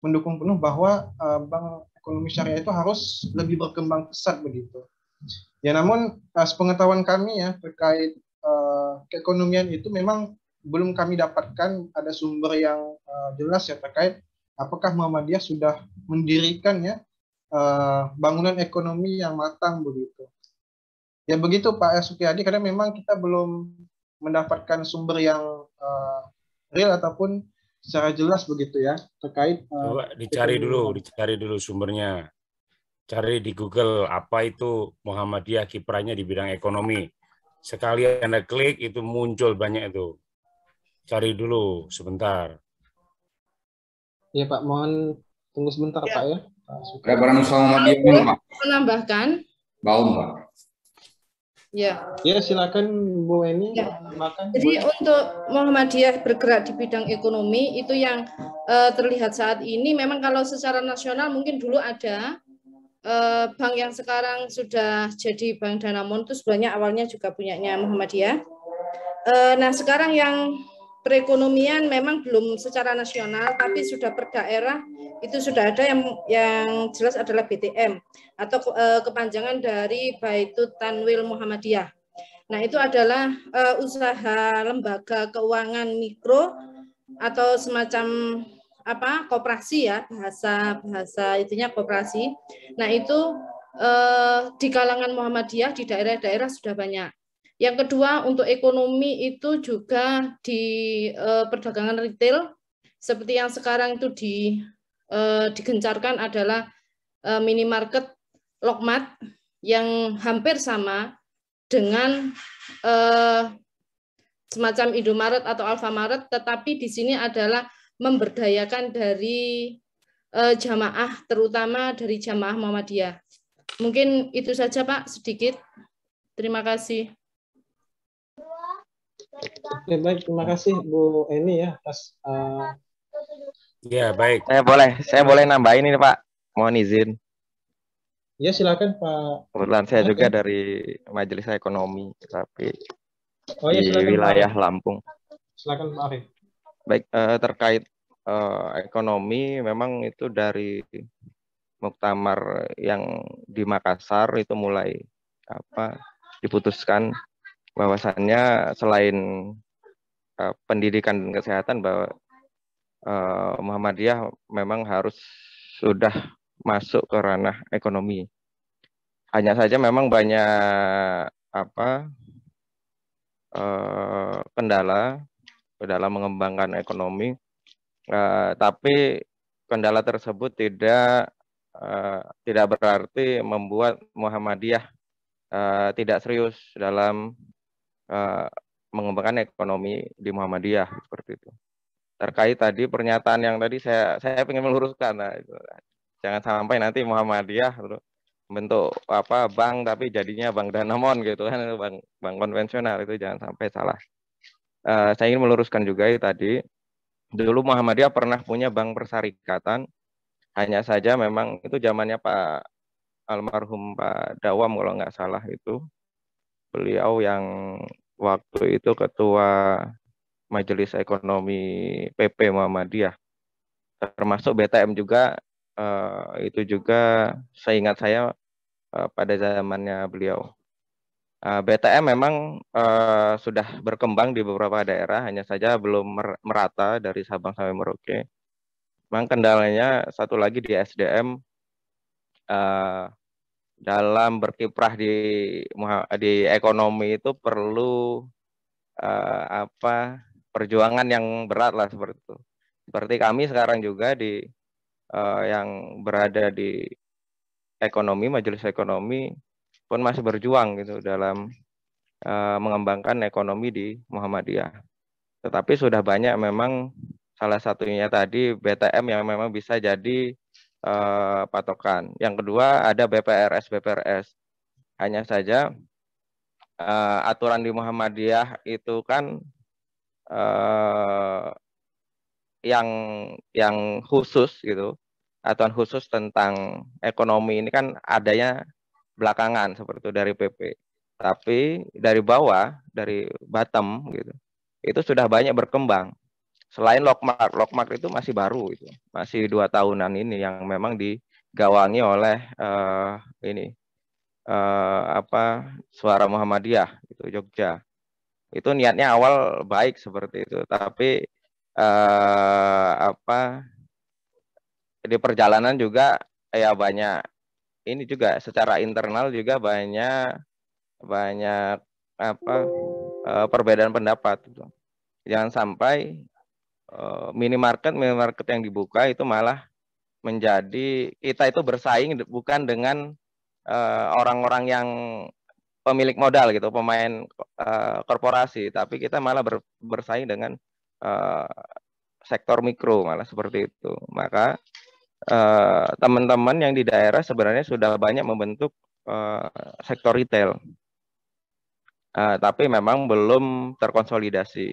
mendukung penuh bahwa bank ekonomi syariah itu harus lebih berkembang pesat begitu. Ya namun sepengetahuan kami ya terkait keekonomian itu memang belum kami dapatkan ada sumber yang jelas ya terkait apakah Muhammadiyah sudah mendirikan ya bangunan ekonomi yang matang begitu. Ya begitu Pak Sukiyadi, karena memang kita belum mendapatkan sumber yang real ataupun secara jelas begitu ya terkait. Coba dicari dulu sumbernya. Cari di Google apa itu Muhammadiyah kiprahnya di bidang ekonomi. Sekali Anda klik itu muncul banyak itu. Cari dulu sebentar. Ya Pak, mohon tunggu sebentar ya. Pak ya. Ada barang usaha Muhammadiyah Pak. Menambahkan. Baum Pak. Ya. Ya silakan Bu Eni. Ya. Jadi untuk Muhammadiyah bergerak di bidang ekonomi itu yang terlihat saat ini memang kalau secara nasional mungkin dulu ada bank yang sekarang sudah jadi Bank Danamon itu sebenarnya awalnya juga punyanya Muhammadiyah. Nah sekarang yang perekonomian memang belum secara nasional tapi sudah per daerah itu sudah ada yang jelas adalah BTM atau kepanjangan dari Baitut Tanwil Muhammadiyah. Nah itu adalah usaha lembaga keuangan mikro atau semacam apa koperasi ya bahasa itunya koperasi. Nah itu di kalangan Muhammadiyah di daerah-daerah sudah banyak. Yang kedua untuk ekonomi itu juga di perdagangan retail seperti yang sekarang itu digencarkan adalah minimarket Lokmat yang hampir sama dengan semacam Indomaret atau Alfamaret, tetapi di sini adalah memberdayakan dari jamaah, terutama dari jamaah Muhammadiyah. Mungkin itu saja Pak, sedikit. Terima kasih. Oke, baik, terima kasih Bu Eni ya atas. Ya baik. Saya boleh nambahin ini Pak, mohon izin. Ya silakan Pak. Kebetulan saya juga dari Majelis Ekonomi, tapi ya, di silakan, wilayah Pak Lampung. Silakan Pak Arif. Baik, terkait ekonomi memang itu dari muktamar yang di Makassar itu mulai diputuskan bahwasannya selain pendidikan dan kesehatan bahwa Muhammadiyah memang harus sudah masuk ke ranah ekonomi. Hanya saja memang banyak kendala dalam mengembangkan ekonomi, tapi kendala tersebut tidak berarti membuat Muhammadiyah tidak serius dalam mengembangkan ekonomi di Muhammadiyah seperti itu. Terkait tadi pernyataan yang tadi saya ingin meluruskan, jangan sampai nanti Muhammadiyah bentuk bank tapi jadinya Bank Danamon gitu kan, bank konvensional, itu jangan sampai salah. Saya ingin meluruskan juga tadi, dulu Muhammadiyah pernah punya bank persyarikatan, hanya saja memang itu zamannya Pak almarhum Pak Dawam kalau nggak salah, itu beliau yang waktu itu ketua Majelis Ekonomi PP Muhammadiyah, termasuk BTM juga, itu juga seingat saya pada zamannya beliau. BTM memang sudah berkembang di beberapa daerah, hanya saja belum merata dari Sabang sampai Merauke. Memang kendalanya satu lagi di SDM, dalam berkiprah di ekonomi itu perlu perjuangan yang berat lah seperti itu. Seperti kami sekarang juga yang berada di ekonomi, Majelis Ekonomi, pun masih berjuang gitu dalam mengembangkan ekonomi di Muhammadiyah. Tetapi sudah banyak memang, salah satunya tadi BTM yang memang bisa jadi patokan. Yang kedua ada BPRS. Hanya saja aturan di Muhammadiyah itu kan yang khusus gitu, aturan khusus tentang ekonomi ini kan adanya belakangan seperti itu dari PP. Tapi dari bawah, dari bottom gitu, itu sudah banyak berkembang. Selain Lokmark itu masih baru, itu masih 2 tahunan ini yang memang digawangi oleh Suara Muhammadiyah itu Jogja. Itu niatnya awal baik seperti itu, tapi di perjalanan juga ya banyak ini juga secara internal juga banyak perbedaan pendapat. Jangan sampai minimarket yang dibuka itu malah menjadi kita itu bersaing bukan dengan orang-orang yang pemilik modal gitu, pemain korporasi, tapi kita malah bersaing dengan sektor mikro malah seperti itu. Maka teman-teman yang di daerah sebenarnya sudah banyak membentuk sektor retail. Tapi memang belum terkonsolidasi.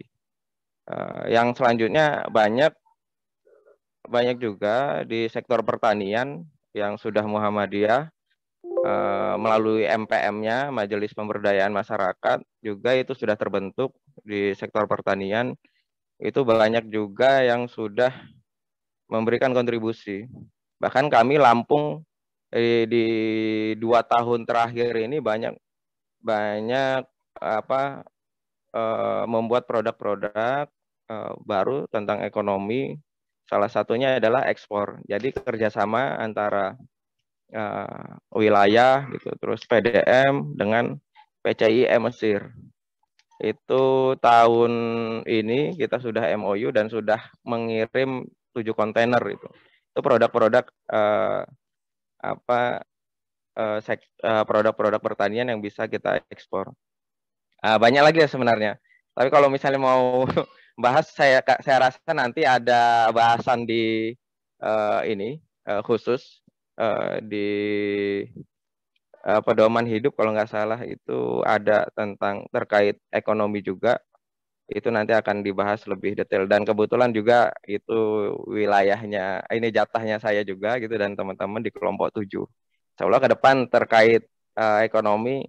Yang selanjutnya banyak juga di sektor pertanian yang sudah Muhammadiyah melalui MPM-nya, Majelis Pemberdayaan Masyarakat, juga itu sudah terbentuk di sektor pertanian. Itu banyak juga yang sudah memberikan kontribusi. Bahkan kami Lampung di 2 tahun terakhir ini banyak membuat produk-produk baru tentang ekonomi. Salah satunya adalah ekspor. Jadi kerjasama antara wilayah gitu, terus PDM dengan PCI Mesir. Itu tahun ini kita sudah MOU dan sudah mengirim 7 kontainer itu. Itu produk-produk produk-produk pertanian yang bisa kita ekspor. Banyak lagi ya sebenarnya. Tapi kalau misalnya mau bahas, saya rasa nanti ada bahasan di khusus di pedoman hidup kalau nggak salah itu ada tentang terkait ekonomi juga. Itu nanti akan dibahas lebih detail, dan kebetulan juga itu wilayahnya, ini jatahnya saya juga gitu, dan teman-teman di kelompok 7. Insya Allah ke depan terkait ekonomi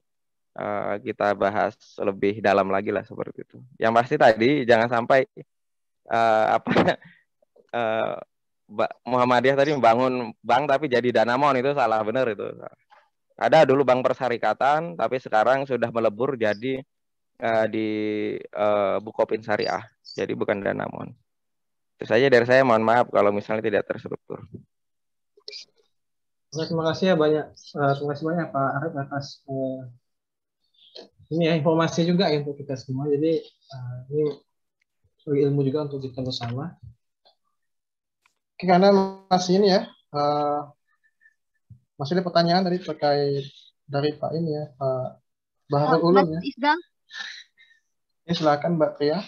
kita bahas lebih dalam lagi lah seperti itu. Yang pasti tadi jangan sampai Muhammadiyah tadi membangun bank tapi jadi Danamon, itu salah, benar itu. Ada dulu bank persyarikatan tapi sekarang sudah melebur jadi di Bukopin Syariah, jadi bukan Danamon. Itu saja dari saya, mohon maaf kalau misalnya tidak terstruktur. Terima kasih ya banyak, Pak Arif atas ini ya, informasi juga ya untuk kita semua. Jadi ini ilmu juga untuk kita bersama. Oke, karena masih ini ya, masih ada pertanyaan tadi terkait dari Pak ini ya, Pak Baharul Ulum ya. Ya, silakan Mbak Pria.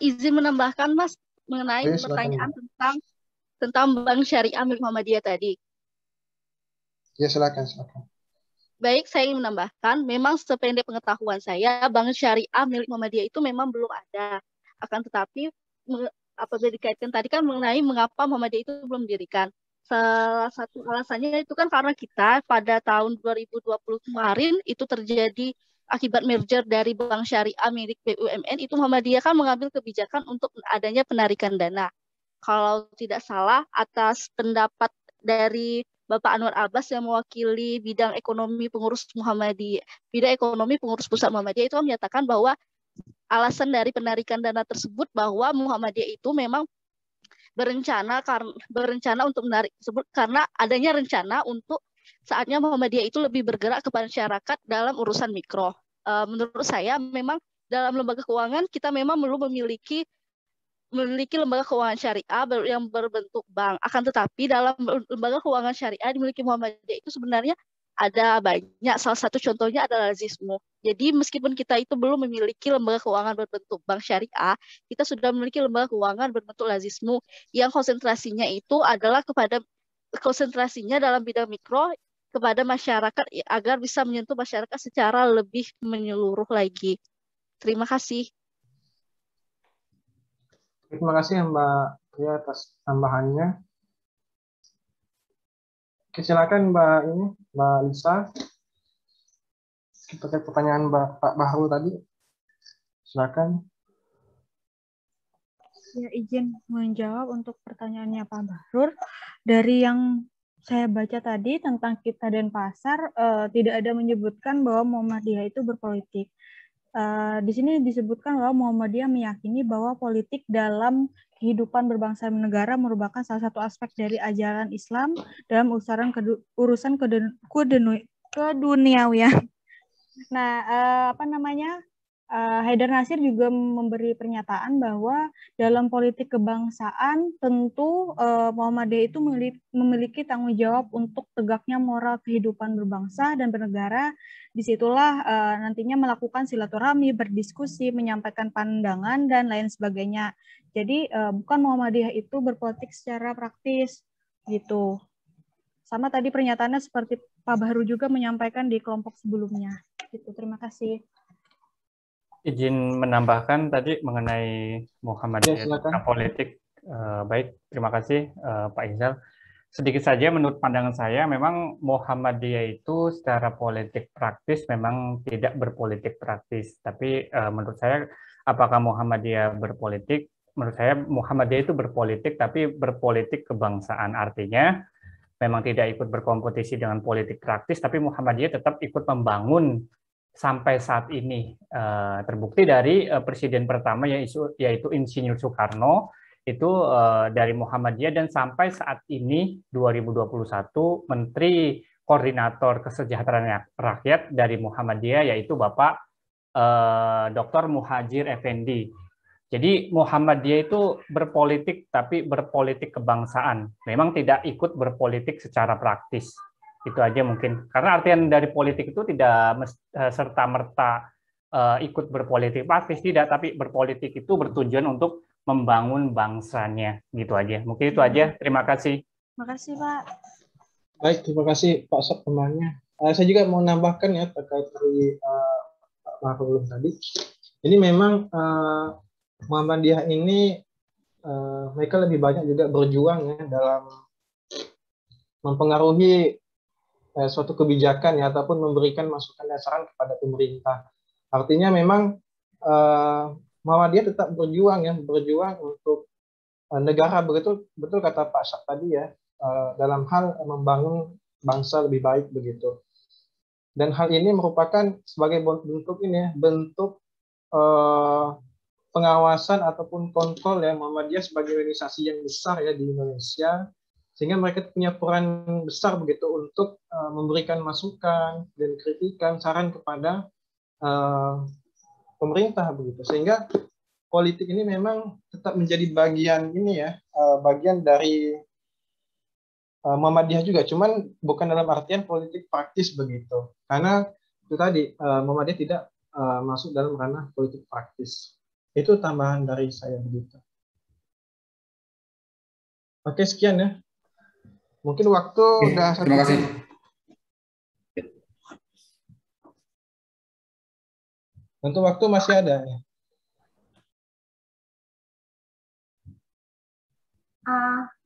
Izin menambahkan Mas mengenai pertanyaan tentang Bank Syariah milik Muhammadiyah tadi. Ya, silakan. Baik, saya ingin menambahkan, memang sependek pengetahuan saya, Bank Syariah milik Muhammadiyah itu memang belum ada. Akan tetapi apabila dikaitkan tadi kan mengenai mengapa Muhammadiyah itu belum didirikan. Salah satu alasannya itu kan karena kita pada tahun 2020 kemarin itu terjadi akibat merger dari Bank Syariah milik BUMN, itu Muhammadiyah kan mengambil kebijakan untuk adanya penarikan dana. Kalau tidak salah, atas pendapat dari Bapak Anwar Abbas yang mewakili bidang ekonomi pengurus Muhammadiyah, bidang ekonomi pengurus pusat Muhammadiyah, itu menyatakan bahwa alasan dari penarikan dana tersebut bahwa Muhammadiyah itu memang berencana untuk menarik tersebut karena adanya rencana untuk saatnya Muhammadiyah itu lebih bergerak kepada masyarakat dalam urusan mikro. Menurut saya memang dalam lembaga keuangan kita memang belum memiliki lembaga keuangan syariah yang berbentuk bank. Akan tetapi dalam lembaga keuangan syariah dimiliki Muhammadiyah itu sebenarnya ada banyak, salah satu contohnya adalah lazisme. Jadi meskipun kita itu belum memiliki lembaga keuangan berbentuk bank syariah, kita sudah memiliki lembaga keuangan berbentuk lazisme yang konsentrasinya itu adalah konsentrasinya dalam bidang mikro kepada masyarakat agar bisa menyentuh masyarakat secara lebih menyeluruh lagi. Terima kasih. Terima kasih Mbak Ria atas tambahannya. Silakan Mbak Lisa. Terkait pertanyaan Pak Bahrul tadi. Silakan. Ya, izin menjawab untuk pertanyaannya Pak Bahrul. Dari yang saya baca tadi tentang Kita Denpasar, tidak ada menyebutkan bahwa Muhammadiyah itu berpolitik. Di sini disebutkan bahwa Muhammadiyah meyakini bahwa politik dalam kehidupan berbangsa dan negara merupakan salah satu aspek dari ajaran Islam dalam urusan keduniawian. Nah, Haidar Nasir juga memberi pernyataan bahwa dalam politik kebangsaan tentu Muhammadiyah itu memiliki tanggung jawab untuk tegaknya moral kehidupan berbangsa dan bernegara. Disitulah nantinya melakukan silaturahmi, berdiskusi, menyampaikan pandangan, dan lain sebagainya. Jadi bukan Muhammadiyah itu berpolitik secara praktis gitu. Sama tadi pernyataannya seperti Pak Bahru juga menyampaikan di kelompok sebelumnya. Gitu. Terima kasih. Izin menambahkan tadi mengenai Muhammadiyah politik. Baik, terima kasih Pak Izal. Sedikit saja menurut pandangan saya, memang Muhammadiyah itu secara politik praktis memang tidak berpolitik praktis. Tapi menurut saya, apakah Muhammadiyah berpolitik? Menurut saya Muhammadiyah itu berpolitik, tapi berpolitik kebangsaan. Artinya memang tidak ikut berkompetisi dengan politik praktis, tapi Muhammadiyah tetap ikut membangun sampai saat ini. Terbukti dari presiden pertama yaitu Insinyur Soekarno, itu dari Muhammadiyah, dan sampai saat ini 2021 Menteri Koordinator Kesejahteraan Rakyat dari Muhammadiyah yaitu Bapak Dr. Muhajir Effendi. Jadi Muhammadiyah itu berpolitik tapi berpolitik kebangsaan. Memang tidak ikut berpolitik secara praktis. Itu aja mungkin. Karena artian dari politik itu tidak serta-merta ikut berpolitik praktis, tidak, tapi berpolitik itu bertujuan untuk membangun bangsanya, gitu aja. Mungkin itu aja. Terima kasih. Terima kasih, Pak. Baik, terima kasih Pak Sob temannya. Saya juga mau nambahkan ya terkait dari Pak Bahrul tadi. Ini memang Muhammadiyah ini mereka lebih banyak juga berjuang ya dalam mempengaruhi suatu kebijakan ya, ataupun memberikan masukan dasaran kepada pemerintah. Artinya memang Muhammadiyah tetap berjuang untuk negara, betul kata Pak Syaf tadi ya, dalam hal membangun bangsa lebih baik begitu. Dan hal ini merupakan sebagai bentuk pengawasan ataupun kontrol ya Muhammadiyah sebagai organisasi yang besar ya di Indonesia, sehingga mereka punya peran besar begitu untuk memberikan masukan dan kritikan, saran kepada pemerintah begitu, sehingga politik ini memang tetap menjadi bagian bagian dari Muhammadiyah juga, cuman bukan dalam artian politik praktis begitu, karena itu tadi Muhammadiyah tidak masuk dalam ranah politik praktis. Itu tambahan dari saya begitu. Oke, sekian ya. Mungkin waktu udah terima kasih. Untuk waktu masih ada ya.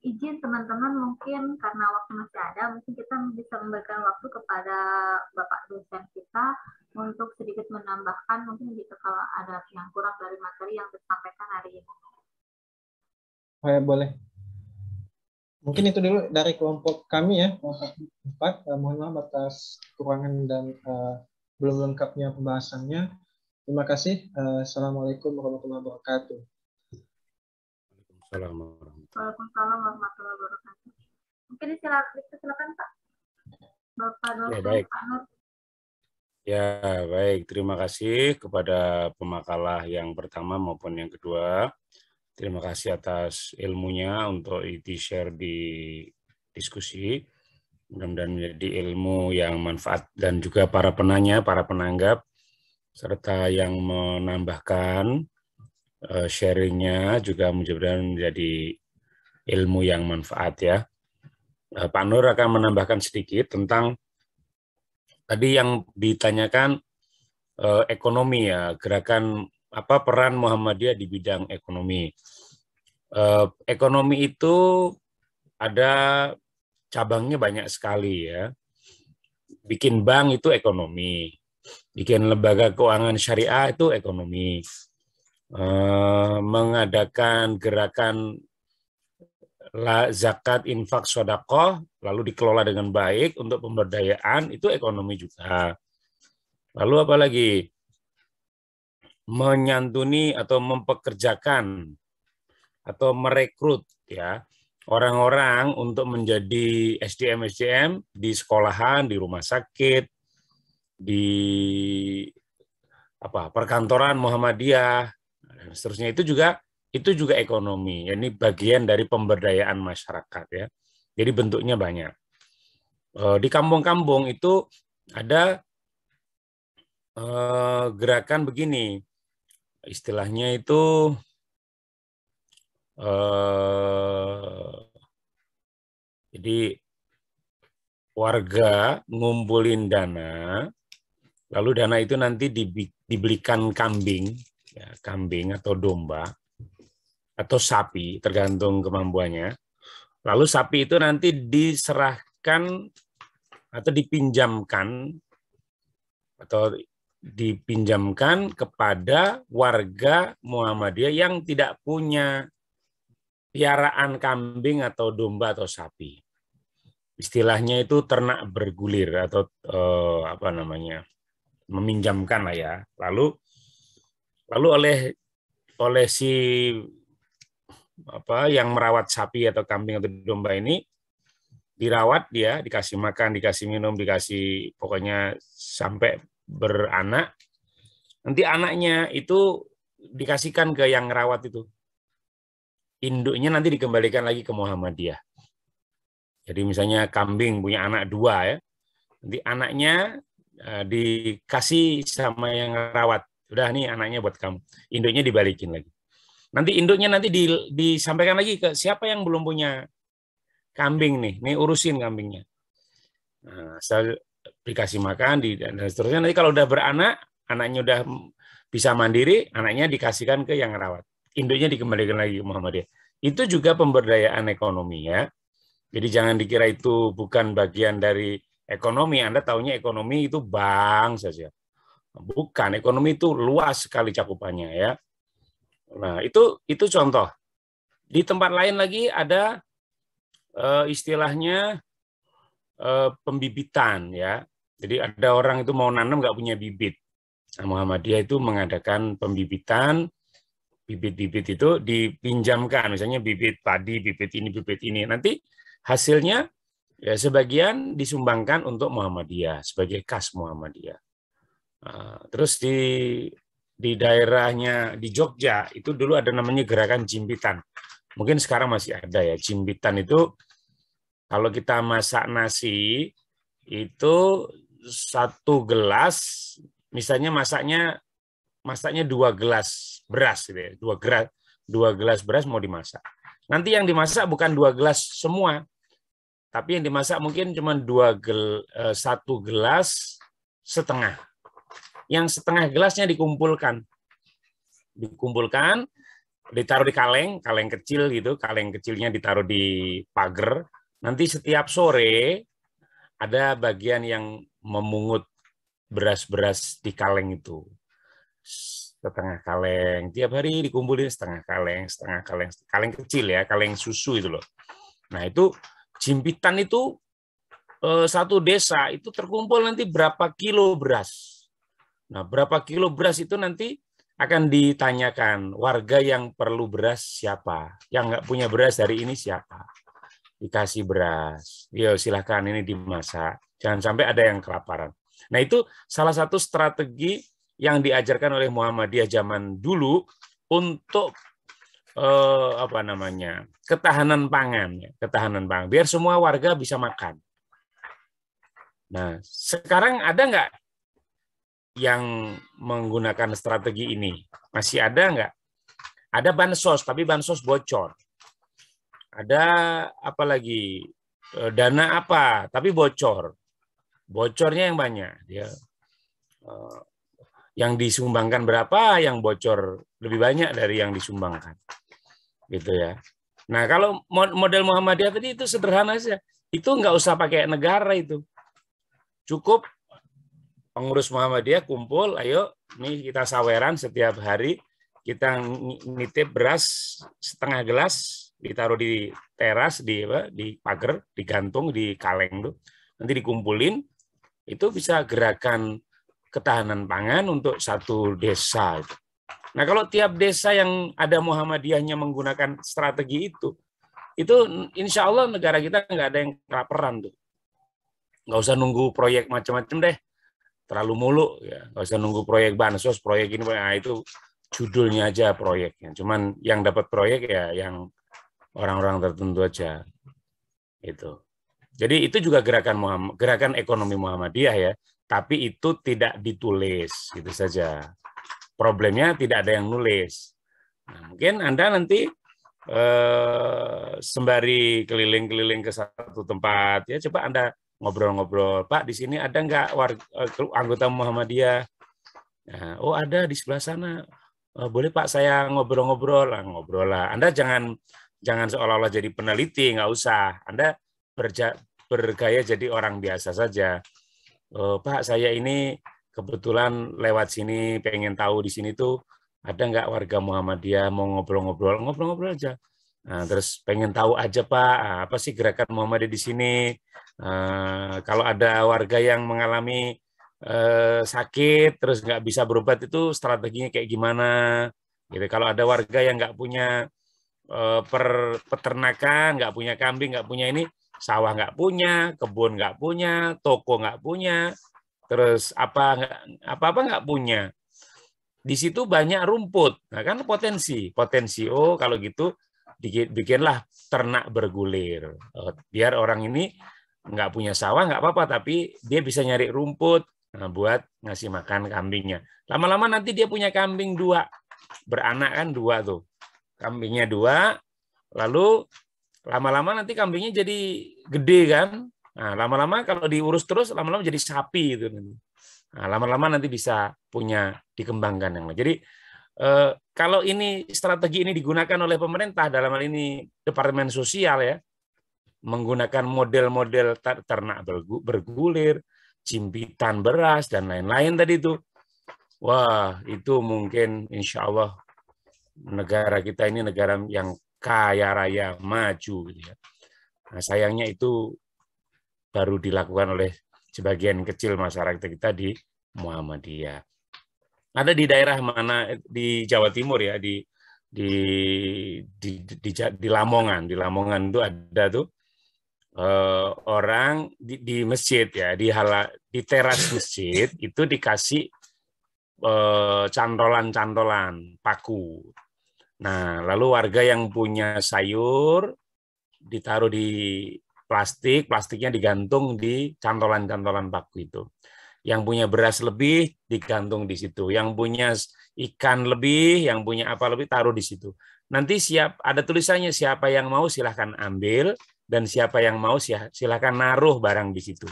Izin teman-teman, mungkin karena waktu masih ada, mungkin kita bisa memberikan waktu kepada Bapak dosen kita untuk sedikit menambahkan, mungkin jika kalau ada yang kurang dari materi yang disampaikan hari ini. Boleh. Mungkin itu dulu dari kelompok kami ya, kelompok 4. Mohon maaf atas kekurangan dan belum lengkapnya pembahasannya. Terima kasih. Assalamualaikum warahmatullahi wabarakatuh. Waalaikumsalam warahmatullahi wabarakatuh. Mungkin silakan Pak. Bapak dosen Pak Nur. Ya, baik. Terima kasih kepada pemakalah yang pertama maupun yang kedua. Terima kasih atas ilmunya untuk di-share di diskusi. Mudah-mudahan menjadi ilmu yang manfaat dan juga para penanya, para penanggap, serta yang menambahkan sharingnya juga mudah-mudahan menjadi ilmu yang manfaat ya. Pak Nur akan menambahkan sedikit tentang tadi yang ditanyakan ekonomi ya, gerakan apa peran Muhammadiyah di bidang ekonomi. Ekonomi itu ada cabangnya banyak sekali ya. Bikin bank itu ekonomi, bikin lembaga keuangan syariah itu ekonomi, mengadakan gerakan zakat, infak, sedekah, lalu dikelola dengan baik untuk pemberdayaan, itu ekonomi juga. Lalu apa lagi? Menyantuni atau mempekerjakan atau merekrut ya orang-orang untuk menjadi SDM di sekolahan, di rumah sakit, di perkantoran Muhammadiyah dan seterusnya, itu juga ekonomi. Ini bagian dari pemberdayaan masyarakat ya. Jadi bentuknya banyak. Di kampung-kampung itu ada gerakan begini, istilahnya itu jadi warga ngumpulin dana, lalu dana itu nanti dibelikan kambing, ya, kambing atau domba atau sapi, tergantung kemampuannya. Lalu sapi itu nanti diserahkan atau dipinjamkan kepada warga Muhammadiyah yang tidak punya piaraan kambing atau domba atau sapi. Istilahnya itu ternak bergulir atau meminjamkan lah ya. Lalu oleh si yang merawat sapi atau kambing atau domba ini dirawat, dia dikasih makan, dikasih minum, dikasih pokoknya sampai beranak. Nanti anaknya itu dikasihkan ke yang merawat itu. Induknya nanti dikembalikan lagi ke Muhammadiyah. Jadi misalnya kambing punya anak 2 ya. Nanti anaknya dikasih sama yang merawat. Udah nih anaknya buat kamu. Induknya dibalikin lagi. Nanti induknya nanti disampaikan lagi ke siapa yang belum punya kambing nih urusin kambingnya. Nah, dikasih makan dan seterusnya. Nanti kalau udah beranak, anaknya udah bisa mandiri, anaknya dikasihkan ke yang merawat. Induknya dikembalikan lagi ke Muhammadiyah. Itu juga pemberdayaan ekonomi ya. Jadi jangan dikira itu bukan bagian dari ekonomi. Anda taunya ekonomi itu bank saja. Bukan, ekonomi itu luas sekali cakupannya ya. Nah, itu contoh. Di tempat lain lagi ada istilahnya pembibitan ya. Jadi ada orang itu mau nanam nggak punya bibit. Nah, Muhammadiyah itu mengadakan pembibitan. Bibit-bibit itu dipinjamkan, misalnya bibit padi, bibit ini. Nanti hasilnya ya sebagian disumbangkan untuk Muhammadiyah sebagai kas Muhammadiyah. Nah, terus di daerahnya di Jogja itu dulu ada namanya gerakan jimpitan. Mungkin sekarang masih ada ya. Jimpitan itu kalau kita masak nasi itu 1 gelas, misalnya masaknya 2 gelas beras gitu ya. 2 gelas beras mau dimasak. Nanti yang dimasak bukan 2 gelas semua. Tapi yang dimasak mungkin cuma 1 gelas setengah. Yang setengah gelasnya dikumpulkan, ditaruh di kaleng kecil gitu, kaleng kecilnya ditaruh di pagar. Nanti setiap sore ada bagian yang memungut beras-beras di kaleng itu, setengah kaleng. Tiap hari dikumpulin setengah kaleng, kaleng kecil ya, kaleng susu itu loh. Nah itu jimpitan itu satu desa itu terkumpul nanti berapa kilo beras. Nah, berapa kilo beras itu nanti akan ditanyakan warga yang perlu beras siapa, yang nggak punya beras hari ini siapa, dikasih beras, yo silakan ini dimasak, jangan sampai ada yang kelaparan. Nah itu salah satu strategi yang diajarkan oleh Muhammadiyah zaman dulu untuk ketahanan pangan, biar semua warga bisa makan. Nah, sekarang ada nggak yang menggunakan strategi ini? Masih ada nggak? Ada bansos, tapi bansos bocor. Ada apa lagi? Dana apa, tapi bocor. Bocornya yang banyak. Ya. Yang disumbangkan berapa, yang bocor lebih banyak dari yang disumbangkan. Gitu ya. Nah, kalau model Muhammadiyah tadi itu sederhana saja. Itu nggak usah pakai negara itu. Cukup pengurus Muhammadiyah kumpul, ayo nih kita saweran setiap hari, kita nitip beras setengah gelas, ditaruh di teras, di pagar, digantung di kaleng tuh, nanti dikumpulin, itu bisa gerakan ketahanan pangan untuk satu desa. Nah, kalau tiap desa yang ada Muhammadiyahnya menggunakan strategi itu insya Allah negara kita nggak ada yang kelaparan tuh. Nggak usah nunggu proyek macam-macam deh, terlalu muluk ya. Nggak usah nunggu proyek bansos, proyek ini, nah itu judulnya aja proyeknya. Cuman yang dapat proyek ya yang orang-orang tertentu aja. Itu. Jadi itu juga gerakan ekonomi Muhammadiyah ya, tapi itu tidak ditulis, gitu saja. Problemnya tidak ada yang nulis. Nah, mungkin Anda nanti sembari keliling-keliling ke satu tempat ya, coba Anda ngobrol-ngobrol, Pak di sini ada nggak anggota Muhammadiyah? Nah, oh ada di sebelah sana. Boleh Pak saya ngobrol-ngobrol? Ngobrol lah. Anda jangan seolah-olah jadi peneliti, nggak usah. Anda bergaya jadi orang biasa saja. Pak saya ini kebetulan lewat sini, pengen tahu di sini tuh ada nggak warga Muhammadiyah mau ngobrol-ngobrol aja. Nah, terus pengen tahu aja Pak, apa sih gerakan Muhammadiyah di sini? Kalau ada warga yang mengalami sakit terus nggak bisa berobat itu strateginya kayak gimana? Gitu. Kalau ada warga yang nggak punya peternakan, nggak punya kambing, nggak punya ini, sawah nggak punya, kebun nggak punya, toko nggak punya, terus apa-apa nggak punya. Di situ banyak rumput. Nah, kan potensi. Oh, kalau gitu bikinlah ternak bergulir. Biar orang ini nggak punya sawah, nggak apa-apa, tapi dia bisa nyari rumput buat ngasih makan kambingnya. Lama-lama nanti dia punya kambing 2. Beranak kan 2 tuh. Kambingnya 2, lalu lama-lama nanti kambingnya jadi gede kan. Nah, lama-lama kalau diurus terus, lama-lama jadi sapi itu. Nah, lama-lama nanti bisa punya dikembangkan yang lain. Jadi kalau ini strategi ini digunakan oleh pemerintah dalam hal ini Departemen Sosial ya, menggunakan model-model ternak bergulir, jimpitan beras dan lain-lain tadi itu, wah itu mungkin insya Allah negara kita ini negara yang kaya raya maju gitu ya. Nah, sayangnya itu baru dilakukan oleh sebagian kecil masyarakat kita di Muhammadiyah. Ada di daerah mana di Jawa Timur ya, di Lamongan. Di Lamongan itu ada tuh orang di masjid ya, di teras masjid itu dikasih cantolan-cantolan paku. Nah, lalu warga yang punya sayur ditaruh di plastiknya digantung di cantolan-cantolan paku itu. Yang punya beras lebih digantung di situ. Yang punya ikan lebih, yang punya apa lebih taruh di situ. Nanti ada tulisannya siapa yang mau silahkan ambil dan siapa yang mau silahkan naruh barang di situ.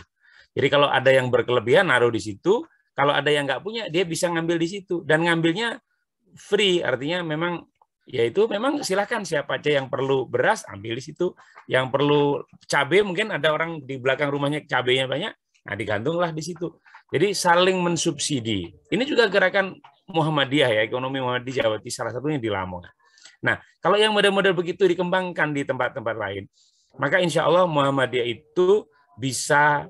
Jadi kalau ada yang berkelebihan naruh di situ, kalau ada yang nggak punya dia bisa ngambil di situ dan ngambilnya free, artinya memang yaitu memang silahkan siapa aja yang perlu beras ambil di situ, yang perlu cabai mungkin ada orang di belakang rumahnya cabainya banyak, nah digantunglah di situ. Jadi saling mensubsidi. Ini juga gerakan Muhammadiyah ya, ekonomi Muhammadiyah Jawa Timur, salah satunya di Lamongan. Nah, kalau yang model-model begitu dikembangkan di tempat-tempat lain, maka insya Allah Muhammadiyah itu bisa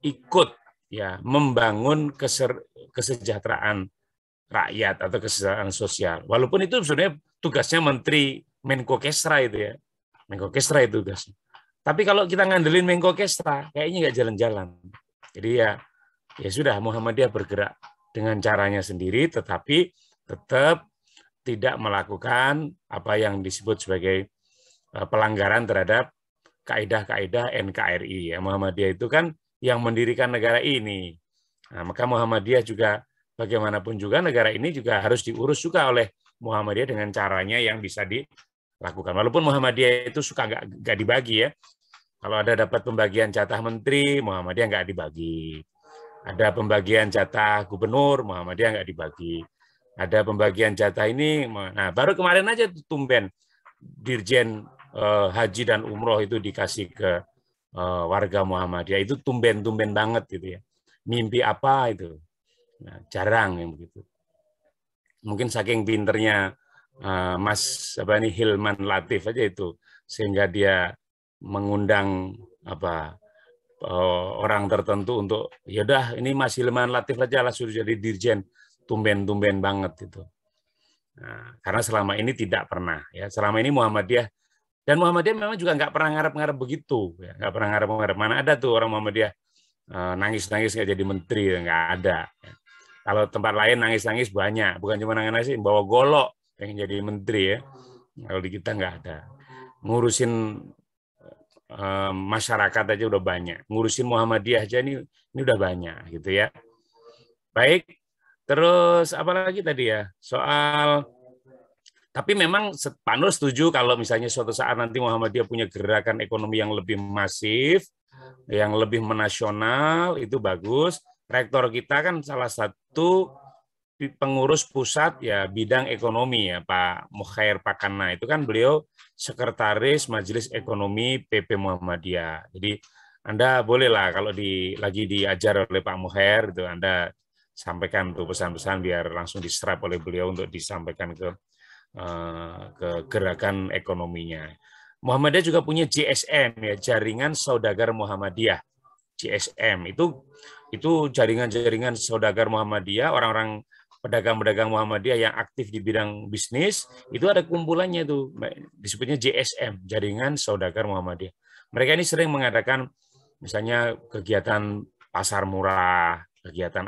ikut ya membangun kesejahteraan rakyat atau kesejahteraan sosial. Walaupun itu sebenarnya tugasnya Menteri Menko Kesra itu ya. Menko Kesra itu tugasnya. Tapi kalau kita ngandelin Menko Kesra, kayaknya nggak jalan-jalan. Jadi ya sudah Muhammadiyah bergerak dengan caranya sendiri, tetapi tetap tidak melakukan apa yang disebut sebagai pelanggaran terhadap kaidah-kaidah NKRI. Ya. Muhammadiyah itu kan yang mendirikan negara ini. Nah, maka Muhammadiyah juga bagaimanapun juga negara ini juga harus diurus juga oleh Muhammadiyah dengan caranya yang bisa dilakukan. Walaupun Muhammadiyah itu suka nggak dibagi ya. Kalau ada dapat pembagian jatah menteri, Muhammadiyah nggak dibagi. Ada pembagian jatah gubernur, Muhammadiyah nggak dibagi. Ada pembagian jatah ini. Nah, baru kemarin aja tumben Dirjen Haji dan Umroh itu dikasih ke warga Muhammadiyah. Itu tumben-tumben banget gitu ya. Mimpi apa itu? Nah, jarang yang begitu. Mungkin saking pinternya Mas Hilman Latif aja itu, sehingga dia mengundang orang tertentu untuk yaudah ini Mas Hilman Latif aja lah suruh jadi dirjen, tumben-tumben banget itu. Nah, karena selama ini tidak pernah ya, selama ini Muhammadiyah dan Muhammadiyah memang juga nggak pernah ngarep-ngarep begitu, ya, nggak pernah ngarep-ngarep. Mana ada tuh orang Muhammadiyah nangis-nangis nggak jadi menteri, nggak ada. Kalau tempat lain nangis-nangis banyak, bukan cuma nangis-nangis, bawa golok pengen jadi menteri ya. Kalau di kita nggak ada. Ngurusin masyarakat aja udah banyak, ngurusin Muhammadiyah aja ini udah banyak gitu ya. Baik, terus apa lagi tadi ya soal. Tapi memang Pak Nur setuju kalau misalnya suatu saat nanti Muhammadiyah punya gerakan ekonomi yang lebih masif, yang lebih menasional, itu bagus. Rektor kita kan salah satu pengurus pusat ya bidang ekonomi ya Pak Mukhair Pakana. Itu kan beliau sekretaris Majelis Ekonomi PP Muhammadiyah. Jadi Anda bolehlah kalau lagi diajar oleh Pak Mukhair itu Anda sampaikan tuh pesan-pesan biar langsung diserap oleh beliau untuk disampaikan ke gerakan ekonominya. Muhammadiyah juga punya JSM ya, Jaringan Saudagar Muhammadiyah. JSM itu jaringan-jaringan saudagar Muhammadiyah, orang-orang pedagang-pedagang Muhammadiyah yang aktif di bidang bisnis, itu ada kumpulannya tuh, disebutnya JSM, Jaringan Saudagar Muhammadiyah. Mereka ini sering mengadakan misalnya kegiatan pasar murah, kegiatan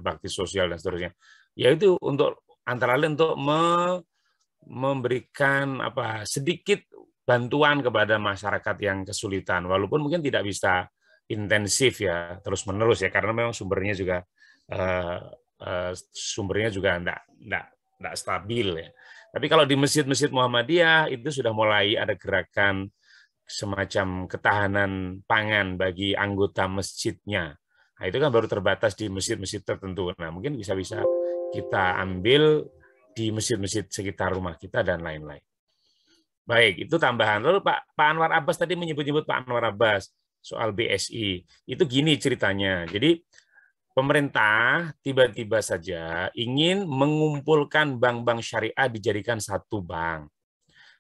bakti sosial dan seterusnya. Yaitu untuk antara lain untuk memberikan sedikit bantuan kepada masyarakat yang kesulitan, walaupun mungkin tidak bisa intensif ya terus menerus ya karena memang sumbernya juga enggak stabil ya. Tapi kalau di masjid-masjid Muhammadiyah itu sudah mulai ada gerakan semacam ketahanan pangan bagi anggota masjidnya. Nah, itu kan baru terbatas di masjid-masjid tertentu. Nah, mungkin bisa-bisa kita ambil di masjid-masjid sekitar rumah kita dan lain-lain. Baik, itu tambahan. Lalu Pak Anwar Abbas tadi menyebut-nyebut Pak Anwar Abbas soal BSI. Itu gini ceritanya. Jadi pemerintah tiba-tiba saja ingin mengumpulkan bank-bank syariah dijadikan satu bank.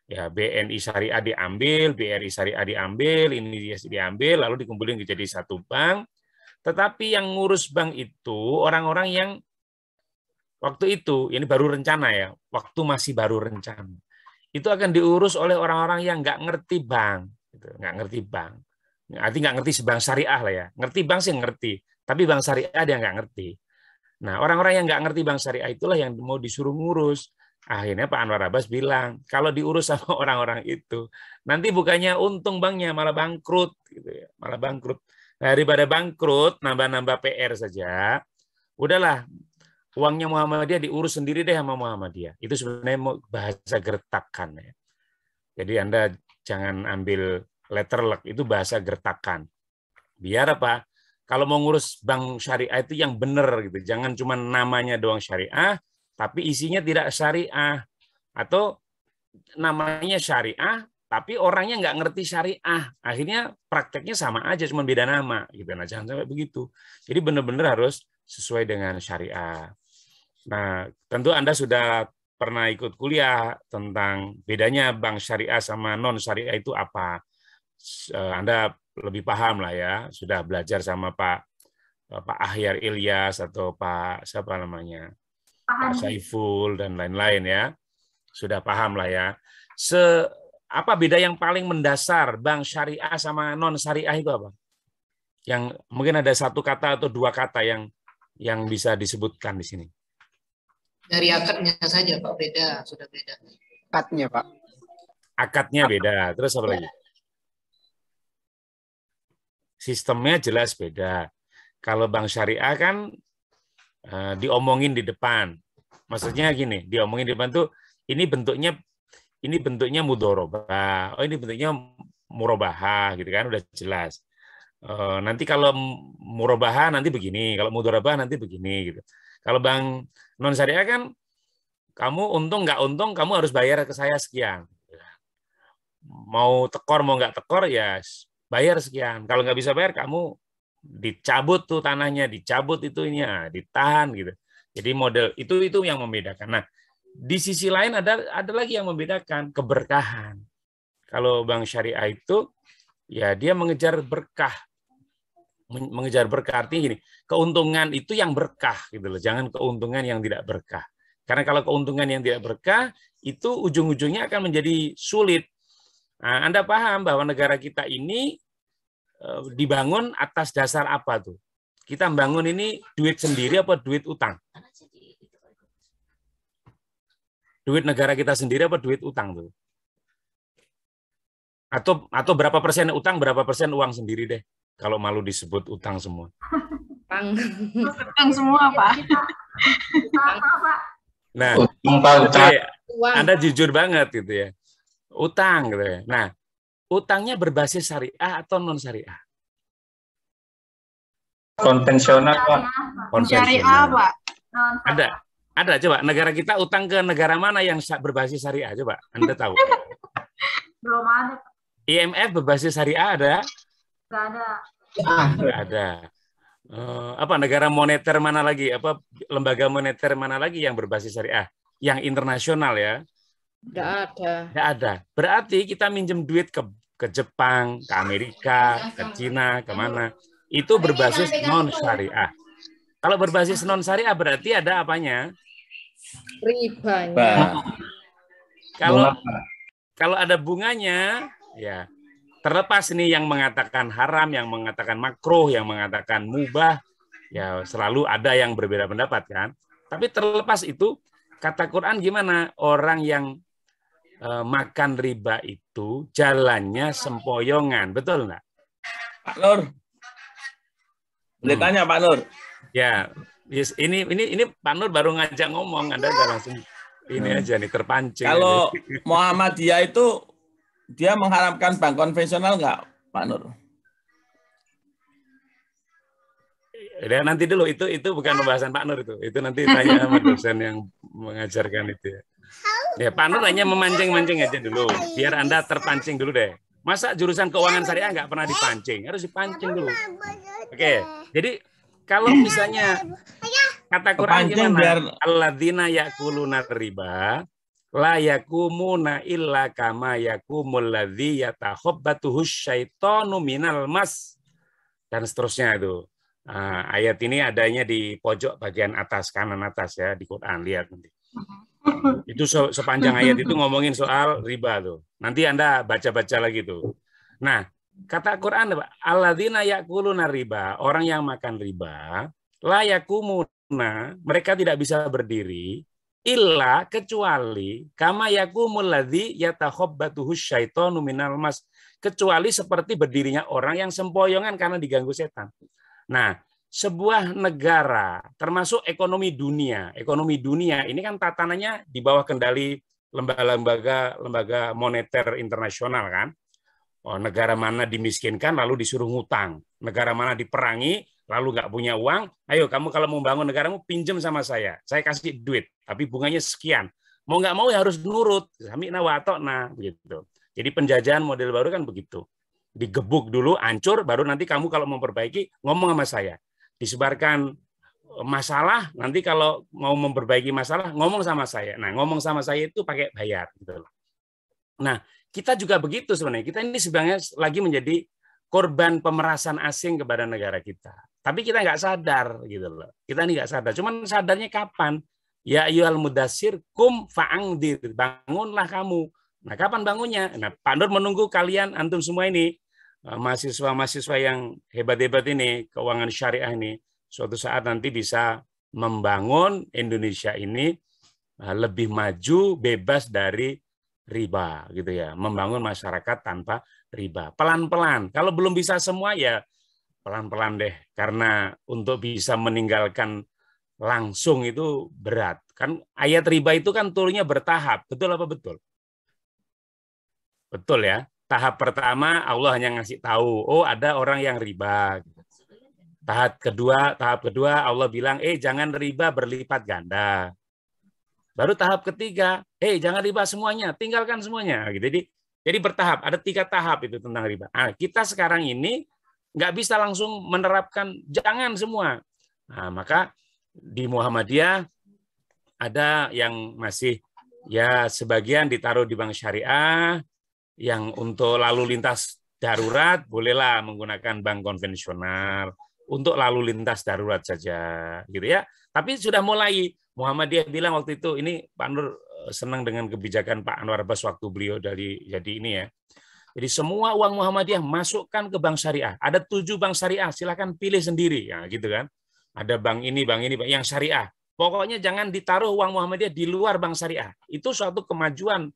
Ya, BNI Syariah diambil, BRI Syariah diambil, ini diambil, lalu dikumpulin jadi satu bank. Tetapi yang ngurus bank itu orang-orang yang waktu itu, ini baru rencana ya, waktu masih baru rencana. Itu akan diurus oleh orang-orang yang nggak ngerti bank, gitu. Nggak ngerti bank. Artinya nggak ngerti bank syariah lah ya. Ngerti bank sih ngerti, tapi bank syariah dia nggak ngerti. Nah, orang-orang yang nggak ngerti bank syariah itulah yang mau disuruh ngurus. Akhirnya Pak Anwar Abbas bilang, kalau diurus sama orang-orang itu, nanti bukannya untung banknya, malah bangkrut. Gitu ya. Malah bangkrut. Daripada bangkrut, nambah-nambah PR saja, udahlah, uangnya Muhammadiyah diurus sendiri deh sama Muhammadiyah. Itu sebenarnya bahasa gertakan. Ya. Jadi Anda jangan ambil letterlek, itu bahasa gertakan. Biar apa? Kalau mau ngurus bank syariah itu yang benar gitu. Jangan cuma namanya doang syariah, tapi isinya tidak syariah. Atau namanya syariah, tapi orangnya nggak ngerti syariah. Akhirnya prakteknya sama aja, cuma beda nama. Gitu. Nah, jangan sampai begitu. Jadi benar-benar harus sesuai dengan syariah. Nah, tentu Anda sudah pernah ikut kuliah tentang bedanya bank syariah sama non syariah itu apa. Anda lebih paham lah ya, sudah belajar sama Pak Ahyar Ilyas atau Pak siapa namanya, Pak Saiful dan lain-lain ya, sudah paham lah ya. Apa beda yang paling mendasar bank syariah sama non syariah itu apa? Yang mungkin ada satu kata atau dua kata yang bisa disebutkan di sini. Dari akadnya saja Pak, beda, sudah beda. Akadnya Pak. Akadnya beda. Terus apa lagi? sistemnya jelas beda. Kalau bank syariah kan diomongin di depan. Maksudnya gini, diomongin di depan tuh ini bentuknya mudharabah. Oh, ini bentuknya murabahah gitu kan, udah jelas. Nanti kalau murabahah nanti begini, kalau mudharabah nanti begini gitu. Kalau bank non syariah kan kamu untung nggak untung kamu harus bayar ke saya sekian. Mau tekor mau nggak tekor ya bayar sekian. Kalau nggak bisa bayar kamu dicabut tuh tanahnya, dicabut itunya, ditahan gitu. Jadi model itu yang membedakan. Nah, di sisi lain ada lagi yang membedakan, keberkahan. Kalau bank syariah itu ya dia mengejar berkah. Mengejar berkah artinya gini, keuntungan itu yang berkah gitu loh, jangan keuntungan yang tidak berkah. Karena kalau keuntungan yang tidak berkah itu ujung-ujungnya akan menjadi sulit. Nah, Anda paham bahwa negara kita ini dibangun atas dasar apa tuh? Kita membangun ini duit sendiri apa duit utang? Duit negara kita sendiri apa duit utang tuh? Atau berapa persen utang, berapa persen uang sendiri deh? Kalau malu disebut utang semua. Utang semua, Pak. Nah, Anda jujur banget gitu ya. Utang gitu ya. Nah, utangnya berbasis syariah atau non syariah? Konvensional, Pak. Syariah, Pak. Ada coba negara kita utang ke negara mana yang berbasis syariah coba Anda tahu? Belum ada. IMF berbasis syariah ada? Nggak ada. Nggak ada. Apa negara moneter mana lagi? Apa lembaga moneter mana lagi yang berbasis syariah? Yang internasional ya? Nggak ada. Nggak ada. Berarti kita minjem duit ke Jepang, ke Amerika, ke Cina, kemana? Itu berbasis non syariah. Kalau berbasis non syariah berarti ada apanya? Ribanya. Kalau ada bunganya, ya terlepas nih yang mengatakan haram, yang mengatakan makruh, yang mengatakan mubah, ya selalu ada yang berbeda pendapat kan. Tapi terlepas itu, kata Quran gimana? Orang yang makan riba itu jalannya sempoyongan, betul nggak? Pak Nur, boleh tanya Pak Nur? Ya, yes, ini Pak Nur baru ngajak ngomong, Anda udah langsung ini aja nih terpancing. Kalau aja. Muhammadiyah itu dia mengharapkan bank konvensional nggak, Pak Nur? Ya, nanti dulu itu bukan pembahasan Pak Nur itu nanti tanya sama dosen yang mengajarkan itu ya. Ya Pak Nur hanya memancing-mancing aja dulu, biar Anda terpancing dulu deh. Masa jurusan keuangan syariah nggak pernah dipancing, harus dipancing dulu. Oke, jadi kalau misalnya kata Quran gimana? Alladzina ya'kuluna riba la yakumuna illa kama yakumul ladzi yatakhabbatuhu syaitanu minal mas, dan seterusnya itu. Ayat ini adanya di pojok bagian atas kanan atas ya di Quran, lihat nanti. Itu sepanjang ayat itu ngomongin soal riba tuh. Nanti Anda baca-baca lagi tuh. Nah, kata Quran alladzina ya'kuluna riba, orang yang makan riba, la yakumuna, mereka tidak bisa berdiri illa kecuali kama yakumul ladzi yatakhabbatuhu syaitanu minal mas, kecuali seperti berdirinya orang yang sempoyongan karena diganggu setan. Nah, sebuah negara termasuk ekonomi dunia ini kan tatanannya di bawah kendali lembaga moneter internasional kan. Negara mana dimiskinkan lalu disuruh ngutang, negara mana diperangi lalu nggak punya uang, ayo kamu kalau mau bangun negaramu pinjam sama saya kasih duit, tapi bunganya sekian. Mau nggak mau ya harus nurut, sami'na wa ata'na gitu. Jadi penjajahan model baru kan begitu. Digebuk dulu, hancur, baru nanti kamu kalau mau memperbaiki ngomong sama saya. Disebarkan masalah, nanti kalau mau memperbaiki masalah ngomong sama saya. Nah, ngomong sama saya itu pakai bayar gitu loh. Nah, kita juga begitu sebenarnya. Kita ini sebenarnya lagi menjadi korban pemerasan asing kepada negara kita. Tapi kita nggak sadar gitu loh. Kita ini nggak sadar. Cuman sadarnya kapan? Ya ayyuhal mudassir kum fa'angdir. Bangunlah kamu. Nah, kapan bangunnya? Nah, Pak Nur menunggu kalian antum semua ini mahasiswa-mahasiswa yang hebat-hebat ini, keuangan syariah ini, suatu saat nanti bisa membangun Indonesia ini lebih maju, bebas dari riba gitu ya, membangun masyarakat tanpa riba pelan-pelan. Kalau belum bisa semua ya pelan-pelan deh, karena untuk bisa meninggalkan langsung itu berat. Kan ayat riba itu kan turunnya bertahap, betul apa betul? Betul ya. Tahap pertama Allah hanya ngasih tahu, oh ada orang yang riba. Tahap kedua Allah bilang, jangan riba berlipat ganda. Baru tahap ketiga, jangan riba semuanya, tinggalkan semuanya. Jadi bertahap, ada 3 tahap itu tentang riba. Nah, kita sekarang ini nggak bisa langsung menerapkan jangan semua. Nah, maka di Muhammadiyah ada yang masih ya sebagian ditaruh di bank syariah, yang untuk lalu lintas darurat bolehlah menggunakan bank konvensional untuk lalu lintas darurat saja, gitu ya. Tapi sudah mulai Muhammadiyah bilang waktu itu, ini Pak Nur senang dengan kebijakan Pak Anwar Abbas waktu beliau jadi ini ya. Jadi semua uang Muhammadiyah masukkan ke bank syariah. Ada 7 bank syariah, silakan pilih sendiri, ya gitu kan. Ada bank ini, yang syariah. Pokoknya jangan ditaruh uang Muhammadiyah di luar bank syariah. Itu suatu kemajuan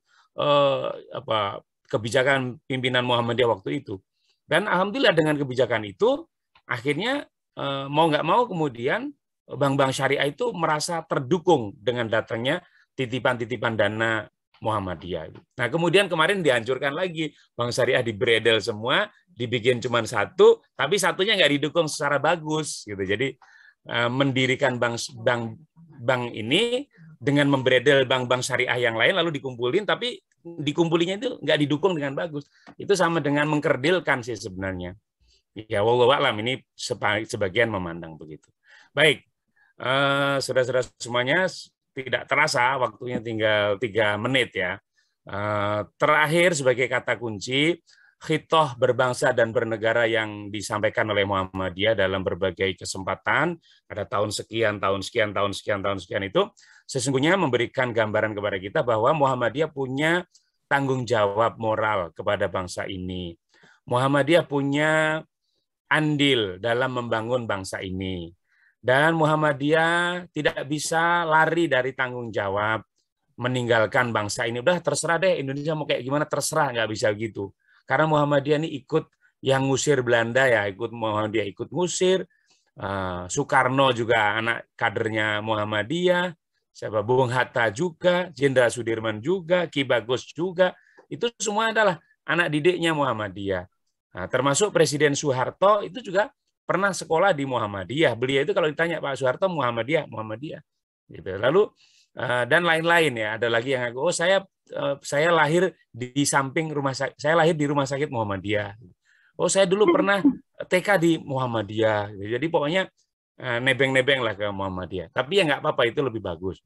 kebijakan pimpinan Muhammadiyah waktu itu. Dan alhamdulillah dengan kebijakan itu, akhirnya mau nggak mau kemudian bank-bank syariah itu merasa terdukung dengan datangnya titipan-titipan dana Muhammadiyah. Nah, kemudian kemarin dihancurkan lagi, bank syariah dibredel semua, dibikin cuma 1, tapi satunya nggak didukung secara bagus, gitu. Jadi mendirikan bank ini dengan membredel bank-bank syariah yang lain, lalu dikumpulin, tapi dikumpulinya itu nggak didukung dengan bagus. Itu sama dengan mengkerdilkan sih sebenarnya. Ya, wallahu a'lam, ini sebagian memandang begitu. Baik, saudara-saudara semuanya, tidak terasa waktunya tinggal 3 menit ya. Terakhir sebagai kata kunci, khitoh berbangsa dan bernegara yang disampaikan oleh Muhammadiyah dalam berbagai kesempatan, pada tahun sekian itu, sesungguhnya memberikan gambaran kepada kita bahwa Muhammadiyah punya tanggung jawab moral kepada bangsa ini. Muhammadiyah punya andil dalam membangun bangsa ini. Dan Muhammadiyah tidak bisa lari dari tanggung jawab meninggalkan bangsa ini. Udah terserah deh Indonesia mau kayak gimana, terserah, nggak bisa gitu. Karena Muhammadiyah ini ikut yang ngusir Belanda ya, Muhammadiyah ikut ngusir. Soekarno juga anak kadernya Muhammadiyah, Bung Hatta juga, Jenderal Sudirman juga, Ki Bagus juga. Itu semua adalah anak didiknya Muhammadiyah. Nah, termasuk Presiden Soeharto itu juga pernah sekolah di Muhammadiyah. Beliau itu kalau ditanya Pak Soeharto Muhammadiyah. Gitu. Lalu dan lain-lain ya. Ada lagi yang aku, saya lahir di samping rumah sakit, saya lahir di rumah sakit Muhammadiyah. Saya dulu pernah TK di Muhammadiyah. Jadi pokoknya nebeng-nebeng lah ke Muhammadiyah. Tapi ya nggak apa-apa, itu lebih bagus.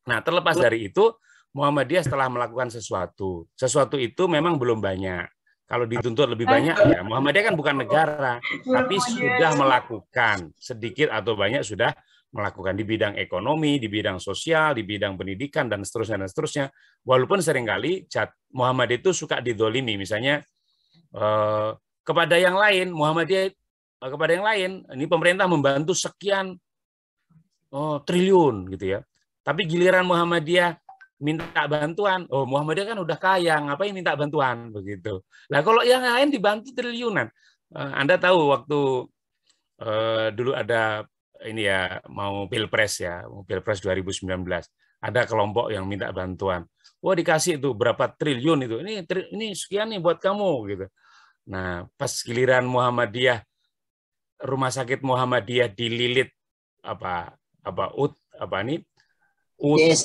Nah, terlepas dari itu, Muhammadiyah setelah melakukan sesuatu itu memang belum banyak. Kalau dituntut lebih banyak, ya Muhammadiyah kan bukan negara, tapi sudah melakukan sedikit atau banyak, sudah melakukan di bidang ekonomi, di bidang sosial, di bidang pendidikan, dan seterusnya. Walaupun seringkali Muhammadiyah itu suka didolimi, misalnya kepada yang lain, ini pemerintah membantu sekian triliun gitu ya, tapi giliran Muhammadiyah minta bantuan, Muhammadiyah kan udah kaya, ngapain minta bantuan begitu. Nah, kalau yang lain dibantu triliunan. Anda tahu waktu dulu ada ini ya, mau Pilpres 2019, ada kelompok yang minta bantuan. Dikasih itu berapa triliun itu. Ini sekian nih buat kamu gitu. Nah, pas giliran Muhammadiyah, rumah sakit Muhammadiyah dililit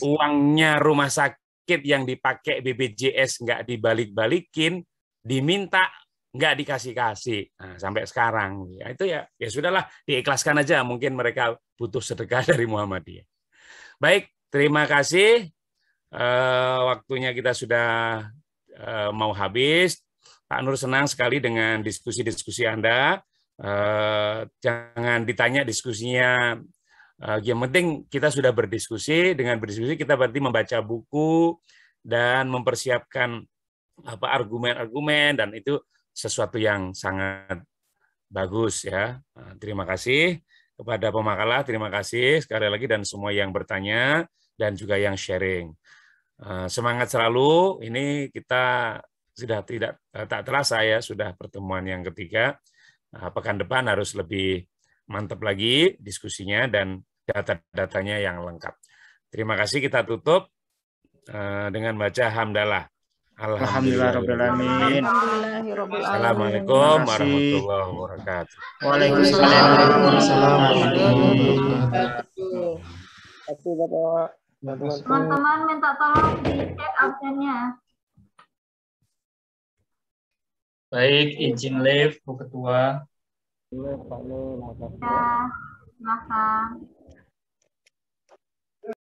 uangnya rumah sakit yang dipakai BPJS nggak dibalik-balikin, diminta nggak dikasih-kasih. Nah, sampai sekarang ya itu ya sudahlah, diikhlaskan aja, mungkin mereka butuh sedekah dari Muhammadiyah. Baik, terima kasih. Waktunya kita sudah mau habis. Pak Nur senang sekali dengan diskusi-diskusi Anda. Jangan ditanya diskusinya. Yang penting kita sudah berdiskusi. Dengan berdiskusi kita berarti membaca buku dan mempersiapkan argumen-argumen, dan itu sesuatu yang sangat bagus ya. Terima kasih kepada pemakalah, terima kasih sekali lagi, dan semua yang bertanya dan juga yang sharing. Semangat selalu. Ini kita sudah tak terasa ya, sudah pertemuan yang ketiga. pekan depan harus lebih mantap lagi diskusinya dan data-datanya yang lengkap. Terima kasih, kita tutup dengan baca hamdalah. Alhamdulillahirrahmanirrahim. Assalamualaikum warahmatullahi wabarakatuh. Waalaikumsalam warahmatullahi wabarakatuh. Teman-teman minta tolong dicek absennya. Baik, izin live Bu Ketua. Ya, silahkan.